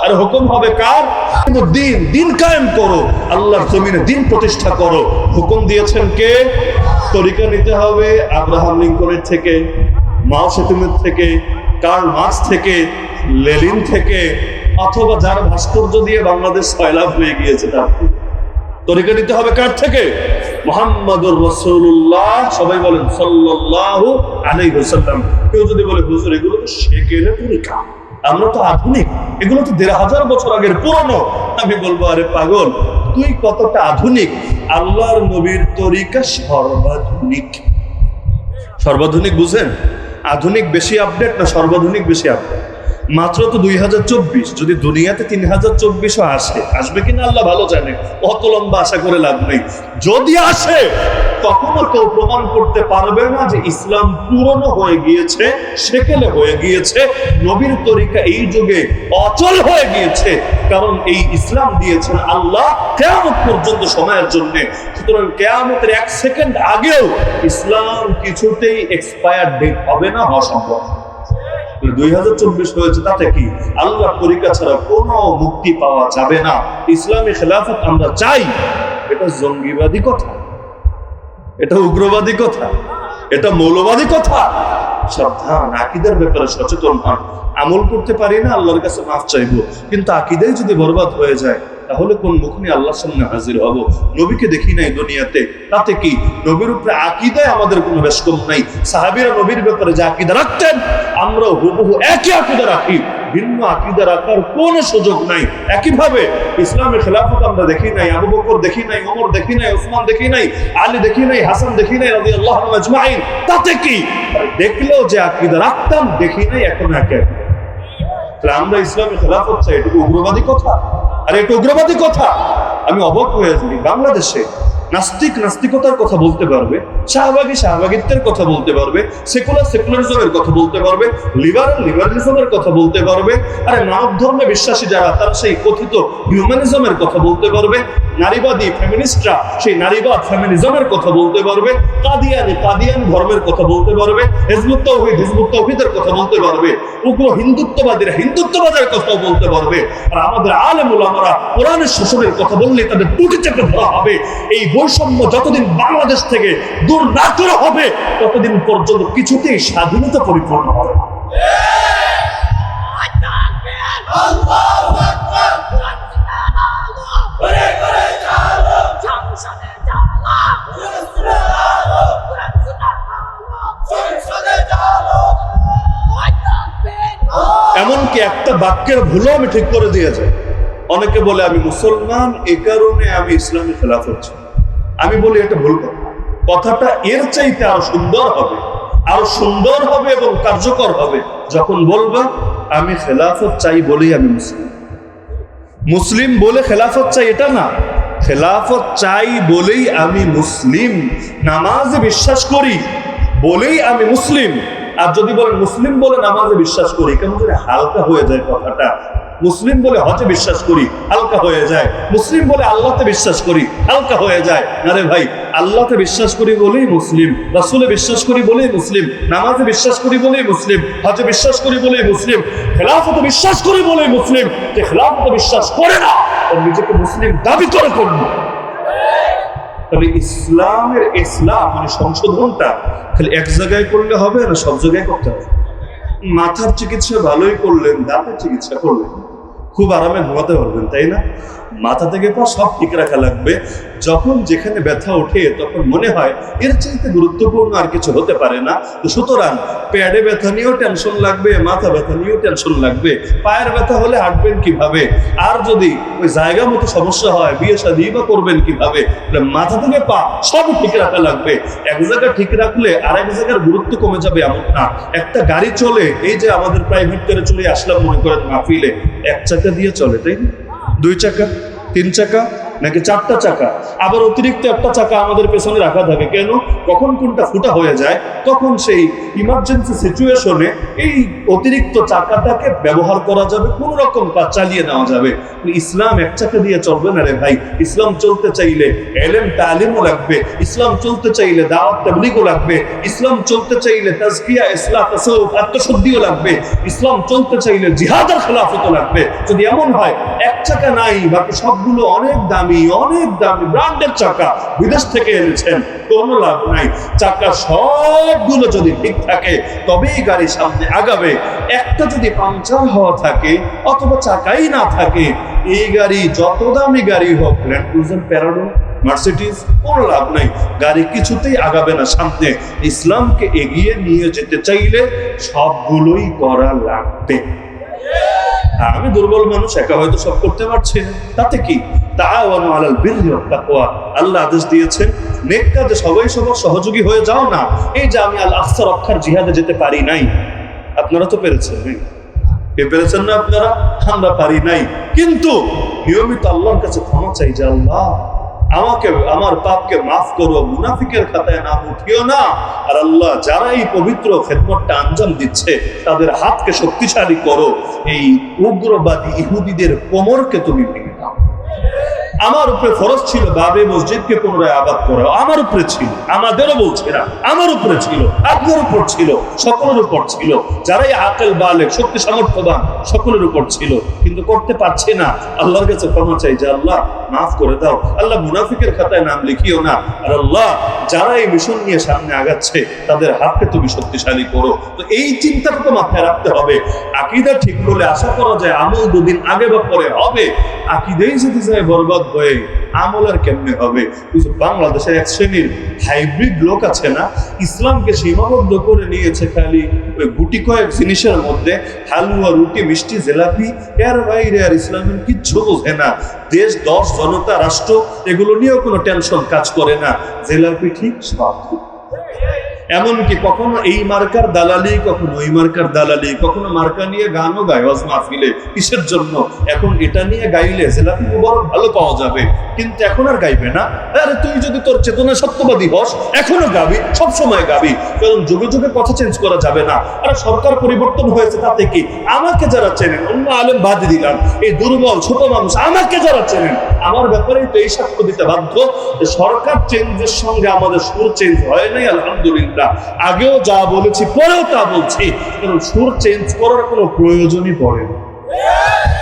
আর হুকুম হবে কার? দিন, দিন কায়েম করো, আল্লাহর জমিনে দিন প্রতিষ্ঠা করো। হুকুম দিয়েছেন কে? তরিকা নিতে হবে আব্রাহাম লিঙ্কনের থেকে, মাও সেতুমের থেকে, কার্ল মার্কস থেকে, লেনিন থেকে, অথবা যার ভাস্কর্য দিয়ে বাংলাদেশ সয়লাভ হয়ে গিয়েছে তার। তরিকা নিতে হবে কার থেকে? মুহাম্মাদুর রাসূলুল্লাহ, সবাই বলেন সাল্লাল্লাহু আলাইহি ওয়াসাল্লাম। কেউ যদি বলে হুজুর এগুলো তো সেকেলে তরিকা, আমরা তো আধুনিক, এগুলো তো ১৫০০ বছর আগের পুরনো, আমি বলবো আরে পাগল, তুই কতটা আধুনিক? আল্লাহর নবীর তরিকা সর্বাধুনিক। সর্বাধুনিক বুঝেন? আধুনিক বেশি আপডেট না সর্বাধুনিক বেশি আপডেট? মাত্র তো ২০২৪, যদি দুনিয়াতে ৩০২৪ও আসবে কিনা আল্লাহ ভালো জানে, অত লম্বা আশা করে লাভ নেই। যদি আসে তখনও কেউ প্রমাণ করতে পারবে না যে ইসলাম পুরনো হয়ে গিয়েছে, সেকেলে হয়ে গিয়েছে, নবীর তরিকা এই যুগে অচল হয়ে গিয়েছে। কারণ এই ইসলাম দিয়েছেন আল্লাহ কিয়ামত পর্যন্ত সময়ের জন্য। সুতরাং কিয়ামতের ১ সেকেন্ড আগেও ইসলাম কিছুতেই এক্সপায়ার ডেট হবে না, হওয়া সম্ভব। ২০২৪ হয়েছে তাতে কি? আল্লাহর তরিকা ছাড়া কোনো মুক্তি পাওয়া যাবে না। ইসলামী খেলাফত আমরা চাই, এটা জঙ্গিবাদী কথা, এটা উগ্রবাদী কথা, এটা মৌলবাদী কথা। সাবধান, আকীদার ব্যাপারে সচেতন হন। আমল করতে পারি না, আল্লাহর কাছে মাফ চাইবো, কিন্তু আকীদাই যদি বরবাদ হয়ে যায় তাহলে কোন মুখ নিয়ে আল্লাহর সামনে হাজির হব? নবীকে দেখি নাই দুনিয়াতে, তাতে কি? নবীর উপরে আকীদায় আমাদের কোনো বেশকম নাই। সাহাবীরা নবীর ব্যাপারে যে আকীদা রাখতেন, আমরা হুবহু একই আকীদা রাখি, ভিন্ন আকীদা রাখার কোনো সুযোগ নাই। একইভাবে ইসলামের খেলাফত আমরা দেখি নাই, আবু বকর দেখি নাই, ওমর দেখি নাই, ওসমান দেখি নাই, আলী দেখি নাই, হাসান দেখি নাই রাদিয়াল্লাহু আনহুম আজমাইন, তাতে কি? দেখলেও যে আকীদা রাখতাম, দেখি নাই, এখন একে। তাহলে আমরা ইসলামের খেলাফত চাই, এটা উগ্রবাদী কথা? আরে এটা উগ্রবাদী কথা। আমি অবাক হয়ে যাই, বাংলাদেশে নাস্তিক নাস্তিকতার কথা বলতে পারবে, শাহবাগী শাহবাগিত্বের কথা বলতে পারবে, সেকুলার সেকুলারিজমের কথা বলতে পারবে, লিবারাল লিবারালিজমের কথা বলতে পারবে, আরে মানব ধর্মে বিশ্বাসী যারা তারা সেই কথিত হিউম্যানিজমের কথা বলতে পারবে, নারীবাদী ফেমিনিস্টরা সেই নারীবাদ ফেমিনিজমের কথা বলতে পারবে, কাদিয়ান ধর্মের কথা বলতে পারবে, হিজবুত তাওহীদের কথা বলতে পারবে, উগ্র হিন্দুত্ববাদীরা হিন্দুত্ববাদের কথা বলতে পারবে। আর আমাদের আলেম উলামারা কোরআনের শাসনের কথা বললে তাদের টুটি চেপে ধরা হবে। এই বৈষম্য যতদিন বাংলাদেশ থেকে দূর না করা হবে, ততদিন পর্যন্ত কিছুতেই স্বাধীনতা পরিপূর্ণ হবে না। এমনকি একটা বাক্যের ভুলও আমি ঠিক করে দিয়ে যাই। অনেকে বলে আমি মুসলমান, এ কারণে আমি ইসলামী খেলাফত চাই। আমি বলি এটা ভুল কথা। কথাটা এর চাইতে আরো সুন্দর হবে, আরো সুন্দর হবে এবং কার্যকর হবে যখন বলবা আমি খেলাফত চাই বলেই আমি মুসলিম। মুসলিম বলে খেলাফত চাই এটা না, খেলাফত চাই বলেই আমি মুসলিম, নামাজে বিশ্বাস করি বলেই আমি মুসলিম। আর যদি বলেন মুসলিম বলে নামাজে বিশ্বাস করি, কেমন করে হালকা হয়ে যায় কথাটা। মুসলিম বলে হজে বিশ্বাস করি, হালকা হয়ে যায়। মুসলিম বলে আল্লাহতে বিশ্বাস করি, হালকা হয়ে যায়। আরে ভাই, আল্লাহতে বিশ্বাস করি বলেই মুসলিম, রাসূলে বিশ্বাস করি বলেই মুসলিম, নামাজে বিশ্বাস করি বলেই মুসলিম, হজে বিশ্বাস করি বলেই মুসলিম, খেলাফতে বিশ্বাস করি বলেই মুসলিম। যে খেলাফতে বিশ্বাস করে না, তার নিজেকে মুসলিম দাবি করে করব। তাহলে ইসলামের ইসলাম মানে সংশোধনটা খালি এক জায়গায় করলে হবে না, সব জায়গায় করতে হবে। মাথার চিকিৎসা ভালোই করলেন, দাঁতের চিকিৎসা করলেন, খুব আরামে ঘুমাতে পারবেন, তাই না? মাথা থেকে পা সব ঠিক রাখা লাগবে। যখন যেখানে ব্যথা ওঠে তখন মনে হয় এর চাইতে গুরুত্বপূর্ণ আর কিছু হতে পারে না। তো সুতরাং প্যাডে ব্যথা নিয়েও টেনশন লাগবে, মাথা ব্যথা নিয়েও টেনশন লাগবে, পায়ের ব্যথা হলে হাঁটবেন কিভাবে, আর যদি ওই জায়গা মতো সমস্যা হয় বিয়ে শাদী বা করবেন কিভাবে, মাথা থেকে পা সব ঠিক রাখা লাগবে। এক জায়গা ঠিক রাখলে আরেক জায়গার গুরুত্ব কমে যাবে এমন না। একটা গাড়ি চলে, এই যে আমাদের প্রাইভেট করে চলে আসলাম মনে করেন মাহফিলে, এক চাকা দিয়ে চলে, তাই না? 2 চাকা, 3 চাকা, নাকি 4টা চাকা, আবার অতিরিক্ত একটা চাকা আমাদের পেছনে রাখা থাকে কেন? কখন কোনটা ফুটা হয়ে যায়, তখন সেই ইমার্জেন্সি সিচুয়েশনে এই অতিরিক্ত চাকাটাকে ব্যবহার করা যাবে, কোন রকম কাজ চালিয়ে নেওয়া যাবে। ইসলাম এক চাকা দিয়ে চলবে না রে ভাই। ইসলাম চলতে চাইলে ইলম তালিমও লাগবে, ইসলাম চলতে চাইলে দাওয়াত তাবলীগও লাগবে, ইসলাম চলতে চাইলে তাজকিয়া ইসলাহ তাসাউফ আত্মশুদ্ধিও লাগবে, ইসলাম চলতে চাইলে জিহাদ আর খেলাফতও লাগবে। যদি এমন হয় এক চাকা নাই, বাকি সবগুলো অনেক দামি ব্র্যান্ডের চাকা, বিদেশ থেকে এনেছেন, কোনো লাভ নাই। চাকা সবগুলো যদি ঠিক থাকে তবেই গাড়ি সামনে আগাবে। একটা যদি পাংচার হওয়া থাকে অথবা চাকাই না থাকে, এই গাড়ি যত দামি গাড়ি হোক, ল্যান্ড ক্রুজার, প্যারাডো, মার্সিডিজ, কোনো লাভ নাই, গাড়ি কিছুতেই আগাবে না সামনে। ইসলামকে এগিয়ে নিয়ে যেতে চাইলে সবগুলোই করা লাগবে। আমি দুর্বল মানুষ, একা হয়তো সব করতে পারছি না, তাতে কি? তাআওয়ানু আলাল বিররি ওয়াত তাকওয়া, আল্লাহ আদেশ দিয়েছেন নেক কাজে সবাই সবার সহযোগী হয়ে যাও না। এই যে আমি আল আকসা রক্ষার জিহাদে যেতে পারি নাই, আপনারা তো পেরেছেন, পেরেছেন না আপনারা? আমরা পারি নাই, কিন্তু নিয়মিত আল্লাহর কাছে ক্ষমা চাই যে আল্লাহ আমাকে, আমার পাপকে মাফ করো, মুনাফিকের খাতায় নাম উঠিও না। আর আল্লাহ যারা এই পবিত্র খেদমতটা আঞ্জাম দিচ্ছে তাদের হাতকে শক্তিশালী করো, এই উগ্রবাদী ইহুদিদের কোমরকে তুমি ভেঙে দাও। আমার উপরে ফরজ ছিল বাবে মসজিদকে পুনরায় আবাদ করা, আমার উপরে ছিল, আমাদেরও বলছে না, আমার উপরে ছিল, আপনার উপর ছিল, সকলের উপর ছিল, যারাই আকেল বালেক শক্তি সামর্থ্যবান সকলের উপর ছিল, কিন্তু করতে পারছে না। আল্লাহর কাছে ক্ষমা চাই যে আল্লাহ মাফ করে দাও, আল্লাহ মুনাফিকের খাতায় নাম লিখিও না। আর আল্লাহ যারা এই মিশন নিয়ে সামনে আগাচ্ছে তাদের হাতকে তুমি শক্তিশালী করো। তো এই চিন্তাটা তো মাথায় রাখতে হবে। আকীদা ঠিক হলে আশা করা যায় আমল দুদিন আগে বা পরে হবে। আকীদাই যদি যায় বরবাদ হয়ে, আমল আর কেমনে হবে? বাংলাদেশের এক শ্রেণীর হাইব্রিড লোক আছে না, ইসলামকে সীমাবদ্ধ করে নিয়েছে খালি ওই গুটি কয়েক জিনিসের মধ্যে, হালুয়া, রুটি, মিষ্টি, জিলাপি, এর বাইরে আর ইসলামের কিচ্ছু বোঝে না। দেশ, দশ, জনতা, রাষ্ট্র এগুলো নিয়েও কোনো টেনশন কাজ করে না। জিলাপি ঠিক, সব ঠিক। এমনকি কখনো এই মার্কার দালালি, কখনো ওই মার্কার দালালি, কখনো মার্কা নিয়ে গানও গায় ওয়াজ মাহফিলে। কিসের জন্য? এখন এটা নিয়ে গাইলে জিলাপি মুবারক ভালো পাওয়া যাবে, কিন্তু এখন আর গাইবে না। আরে তুই যদি তোর চেতনা সত্যবাদী হস এখনো গাবি, সবসময় গাবি, কারণ যুগে যুগে কথা চেঞ্জ করা যাবে না। আর সরকার পরিবর্তন হয়েছে, তাতে কি? আমাকে যারা চেনেন, অন্য আলেম বাদ দিলাম, এই দুর্বল ছোট মানুষ আমাকে যারা চেনেন, আমার ব্যাপারেই তো এই সাক্ষ্য দিতে বাধ্য যে সরকার চেঞ্জের সঙ্গে আমাদের সুর চেঞ্জ হয় নাই। আলহামদুলিল্লাহ, আগেও যা বলেছি পরেও তা বলছি, কারণ সুর চেঞ্জ করার কোনো প্রয়োজনই পড়ে না।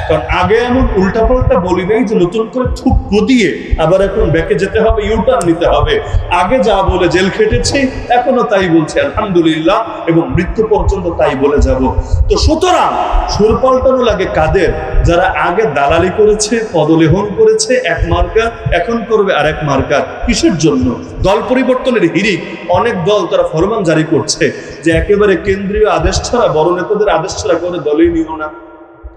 কারণ আগে এমন উল্টাপাল্টা বলি নাই যে নতুন করে থুক দিয়ে আবার এখন ব্যাকে যেতে হবে, ইউটার্ন নিতে হবে। আগে যা বলে জেল খেটেছি এখনো তাই বলছি আলহামদুলিল্লাহ, এবং মৃত্যু পর্যন্ত তাই বলে যাব। তো সুতরাং সুর পাল্টানো লাগে কাদের? যারা আগে দালালি করেছে, পদলেহন করেছে এক মার্কা, এখন করবে আরেক মার্কা। কিসের জন্য? দল পরিবর্তনের হিড়িক। অনেক দল তারা ফরমান জারি করছে যে একেবারে কেন্দ্রীয় আদেশ ছাড়া, বড় নেতাদের আদেশ ছাড়া করে দলেই নিও না।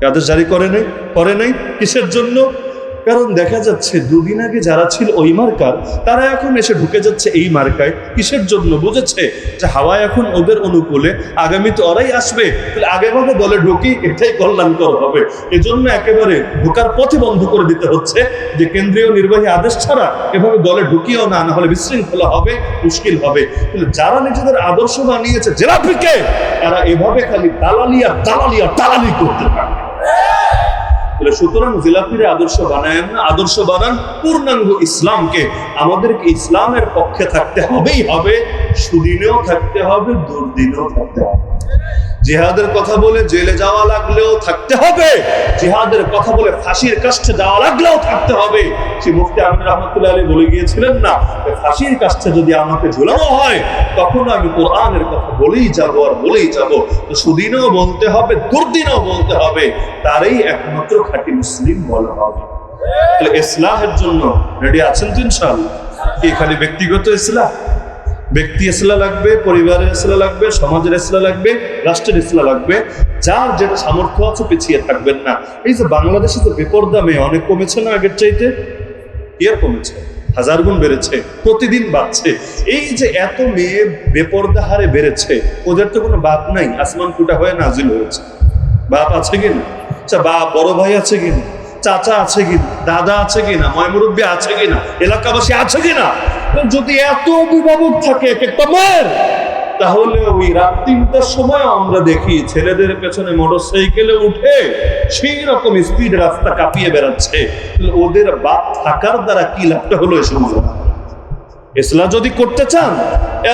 আদেশ জারি করে নাই। কিসের জন্য? কারণ দেখা যাচ্ছে দুদিন আগে যারা ছিল ওই মার্কার, তারা এখন এসে ঢুকে যাচ্ছে এই মার্কায়। কিসের জন্য? বুঝেছে যে হাওয়া এখন ওদের অনুকূলে, আগামীতে ওরাই আসবে, তাহলে আগে ভাগে দলে ঢুকি, এটাই কল্যাণকর হবে। এজন্য একেবারে ঢোকার পথই বন্ধ করে দিতে হচ্ছে, যে কেন্দ্রীয় নির্বাহী আদেশ ছাড়া এভাবে দলে ঢুকিও না, না হলে বিশৃঙ্খলা হবে, মুশকিল হবে। যারা নিজেদের আদর্শ বানিয়েছে জেলাপিকে, তারা এভাবে খালি দালালি করতে পারে। সুতরাং জিলাপির আদর্শ বানায় না, আদর্শ বানান পূর্ণাঙ্গ ইসলামকে। আমাদেরকে ইসলামের পক্ষে থাকতে হবেই হবে, সুদিনেও থাকতে হবে, দুর্দিনেও থাকতে হবে। জিহাদের কথা বলে জেলে যাওয়া লাগলেও থাকতে হবে, জিহাদের কথা বলে ফাঁসির কাষ্ঠে যাওয়া লাগলেও থাকতে হবে। সে মুফতি আমিন রহমতুল্লাহ আলাইহি বলে গিয়েছিলেন না, ফাঁসির কাষ্ঠে যদি আমাকে ঝুলানো হয় তখন আমি কোরআনের কথা বলেই যাব আর বলেই যাব। তো সুদিনেও বলতে হবে, দুর্দিনেও বলতে হবে, তারই একমাত্র খাঁটি মুসলিম বলা হবে। তাহলে ইসলাহের জন্য রেডি আছেন তো ইনশাআল্লাহ? কি খালি ব্যক্তিগত ইসলাহ? ব্যক্তি ইসলাহ লাগবে, পরিবারের ইসলাহ লাগবে, সমাজের ইসলাহ লাগবে, রাষ্ট্রের ইসলাহ লাগবে। যার যেটা সামর্থ্য আছে পিছিয়ে থাকবেন না। এই যে বাংলাদেশে তো বেপরদা মেয়ে অনেক কমেছে না আগের চাইতে? এর কমেছে, 1000 গুণ বেড়েছে, প্রতিদিন বাড়ছে। এই যে এত মেয়ে বেপরদা হারে বেড়েছে, ওদের তো কোনো বাপ নাই, আসমান ফুটা হয়ে নাজিল হয়েছে। বাপ আছে কিনা? আচ্ছা, বাপ বড় ভাই আছে কিনা? চাচা আছে কিনা, দাদা আছে কিনা, ময়মুরব্বী আছে কিনা, এলাকাবাসী আছে কিনা। যদি এত অভিভাবক থাকে এক একটা মায়ের, তাহলে ওই রাত 3টার সময় আমরা দেখি ছেলেদের পেছনে মোটরসাইকেলে উঠে সেই রকম স্পিড রাস্তা কাঁপিয়ে বেড়াচ্ছে। ওদের বাপ থাকার দ্বারা কি লাভটা হলো এসব? ইসলাম যদি করতে চান,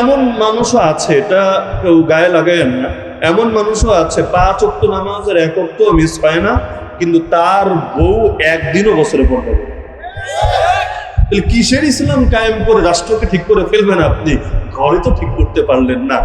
এমন মানুষও আছে, এটা কেউ গায়ে লাগায়েন না, এমন মানুষও আছে 5 ওয়াক্ত নামাজের 1 ওয়াক্ত মিস হয় না, কিন্তু তার বউ একদিনও বছরে পড়বে। কিসের ইসলাম কায়েম করে রাষ্ট্রকে ঠিক করে ফেলবেন আপনি? ঘরে তো ঠিক করতে পারলেন না।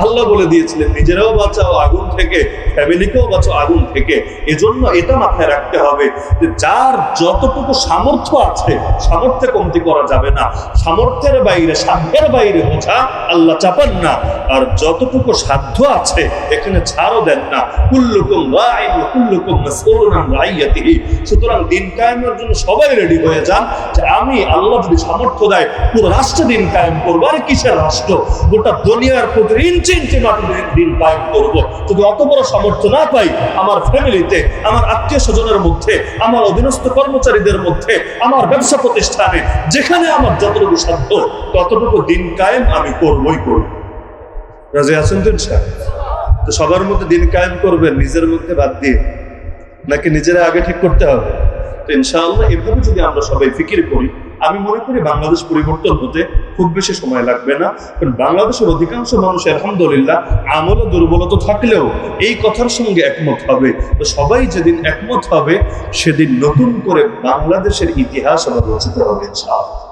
আল্লাহ বলে দিয়েছিলেন নিজেরাও বাঁচাও আগুন থেকে, ফ্যামিলিকেও বাঁচাও আগুন থেকে। এজন্য এটা মাথায় রাখতে হবে যে যার যতটুকু সামর্থ্য আছে, সামর্থ্যে কমতি করা যাবে না। সামর্থ্যের বাইরে, সাধ্যের বাইরে বোঝা আল্লাহ চাপান না। আর যতটুকু সাধ্য আছে এখানে ছাড়ও দেন না। কুল্লুকুম রাইন ওয়া কুল্লুকুম মাসউলুন আন রাইয়াতিহি। সুতরাং দিন কায়েমের জন্য সবাই রেডি হয়ে যান যে আমি আল্লাহ যদি সামর্থ্য দেয় পুরো রাষ্ট্র দিন কায়েম করবো। আর কিসের রাষ্ট্র? গোটা দুনিয়ার প্রতি ইঞ্চি ইঞ্চি মাটির দিন কায়েম করবো। যদি অত বড় সামর্থ্য না পাই, আমার ফ্যামিলিতে, আমার আত্মীয় স্বজনের মধ্যে, আমার অধীনস্থ কর্মচারীদের মধ্যে, আমার ব্যবসা প্রতিষ্ঠানে, যেখানে আমার যতটুকু সাধ্য ততটুকু দিন কায়েম আমি করবই করব। রাজি আছেন তো ইনশাআল্লাহ? তো সবার মধ্যে দিন কায়েম করবেন, নিজের মধ্যে বাদ দিয়ে, নাকি নিজেরা আগে ঠিক করতে হবে? তো ইনশাআল্লাহ এভাবে যদি আমরা সবাই ফিকির করি, আমি মনে করি বাংলাদেশ পরিবর্তন হতে খুব বেশি সময় লাগবে না। কারণ বাংলাদেশের অধিকাংশ মানুষ আলহামদুলিল্লাহ আমলে দুর্বলতা থাকলেও এই কথার সঙ্গে একমত হবে। তো সবাই যেদিন একমত হবে সেদিন নতুন করে বাংলাদেশের ইতিহাস আবার রচিত হবে ইনশাআল্লাহ।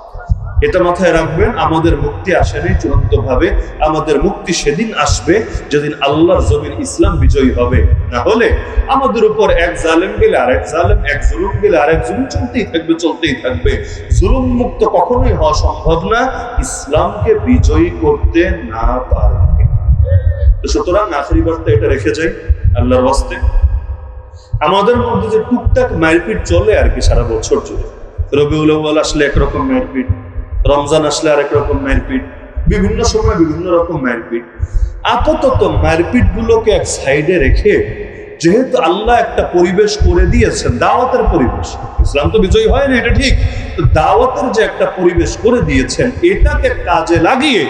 এটা মাথায় রাখবেন। আমাদের মুক্তি আসেনি চূড়ান্ত ভাবে, আমাদের মুক্তি সেদিন আসবে যেদিন আল্লাহর জমিন ইসলাম বিজয়ী হবে। না হলে আমাদের উপর এক জালেম গেলে আরেক জালেম, এক জুলুম গেলে আরেক জুলুম চলতেই থাকবে, চলতেই থাকবে। জুলুম মুক্ত কখনোই হওয়া সম্ভব না ইসলামকে বিজয়ী করতে না পারবে। সুতরাং আখেরি বার্তা এটা রেখে যাই আল্লাহর ওয়াস্তে, আমাদের মধ্যে যে টুকটাক মারপিট চলে আর কি সারা বছর জুড়ে, রবিউল আউয়াল আসলে একরকম মারপিট, রমজান আসলে আরেক রকম মারপিট, বিভিন্ন সময় বিভিন্ন রকম মারপিট। আপাতত মারপিট গুলোকে এক সাইডে রেখে, যেহেতু আল্লাহ একটা পরিবেশ করে দিয়েছেন, দাওয়াতের পরিবেশ, ইসলাম তো বিজয়ী হয় না এটা ঠিক, তো দাওয়াতের যে একটা পরিবেশ করে দিয়েছেন, এটাকে কাজে লাগিয়ে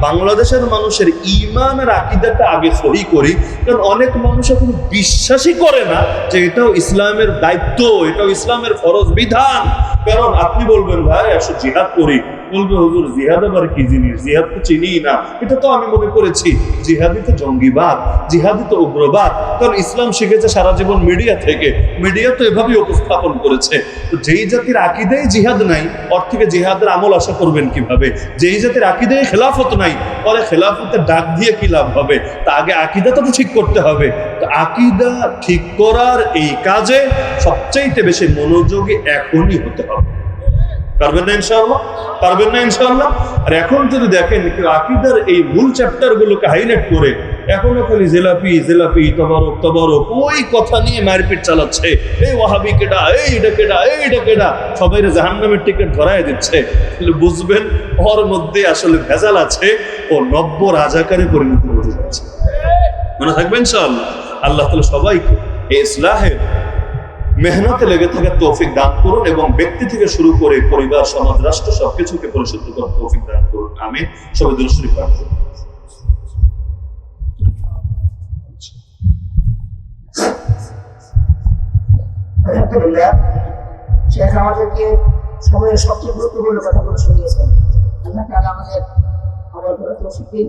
বাংলাদেশের মানুষের ঈমান আর আকীদাটা আগে সহি করি। কারণ অনেক মানুষ এখন বিশ্বাসই করে না যে এটাও ইসলামের দায়িত্ব, এটাও ইসলামের ফরজ বিধান। কারণ আপনি বলবেন ভাই আসো জিহাদ করি, বলবে হুজুর জিহাদ আবার কি জিনিস, জিহাদ তো চিনি না। এটা তো আমি মনে করেছি জিহাদি তো জঙ্গিবাদ, জিহাদি তো উগ্রবাদ। কারণ ইসলাম শিখেছে সারা জীবন মিডিয়া থেকে, মিডিয়া তো এভাবেই উপস্থাপন করেছে। তো যেই জাতির আকীদায় জিহাদ নাই, ওর থেকে জিহাদের আমল আশা করবেন কিভাবে? যেই জাতির আকীদায় খেলাফত নাই, পরে খেলাফতের ডাক দিয়ে কি লাভ হবে? তা আগে আকীদাটা তো ঠিক করতে হবে। তো আকীদা ঠিক করার এই কাজে সবচাইতে বেশি মনোযোগী এখনই হতে হবে। পারবেন না ইনশাআল্লাহ? পারবেন না ইনশাআল্লাহ? আর এখন যদি দেখেন কেউ আকীদার এই মূল চ্যাপ্টার গুলোকে হাইলাইট করে এখনো খালি জিলাপি জিলাপি, তবারক তবারক, ওই কথা নিয়ে মারপিট চালাচ্ছে। এই ওয়াহাবি কেডা, এইটা কেডা, এইটা কেডা, সবাই জাহান্নামের টিকিট ধরায় দিচ্ছে। বুঝবেন ওর মধ্যে আসলে ভেজাল আছে, ও নব্য রাজাকারে পরিণত হতে যাচ্ছে। মনে থাকবেন ইনশাআল্লাহ। আল্লাহ তাআলা সবাইকে এই ইসলাহের মেহনতে লেগে থাকার তৌফিক দান করুন এবং ব্যক্তি থেকে শুরু করে পরিবার, সমাজ, রাষ্ট্র সবকিছুকে পরিশুদ্ধ করার তৌফিক দান করুন। আমিন। সবাই দুরূদ শরীফ পাঠ করুন। আলহামদুলিল্লাহ, শেখ আমাদেরকে সময়ের সবচেয়ে গুরুত্বপূর্ণ কথাগুলো শুনিয়েছেন। আল্লাহ তাআলা আমাদের আমল করার তৌফিক দিন।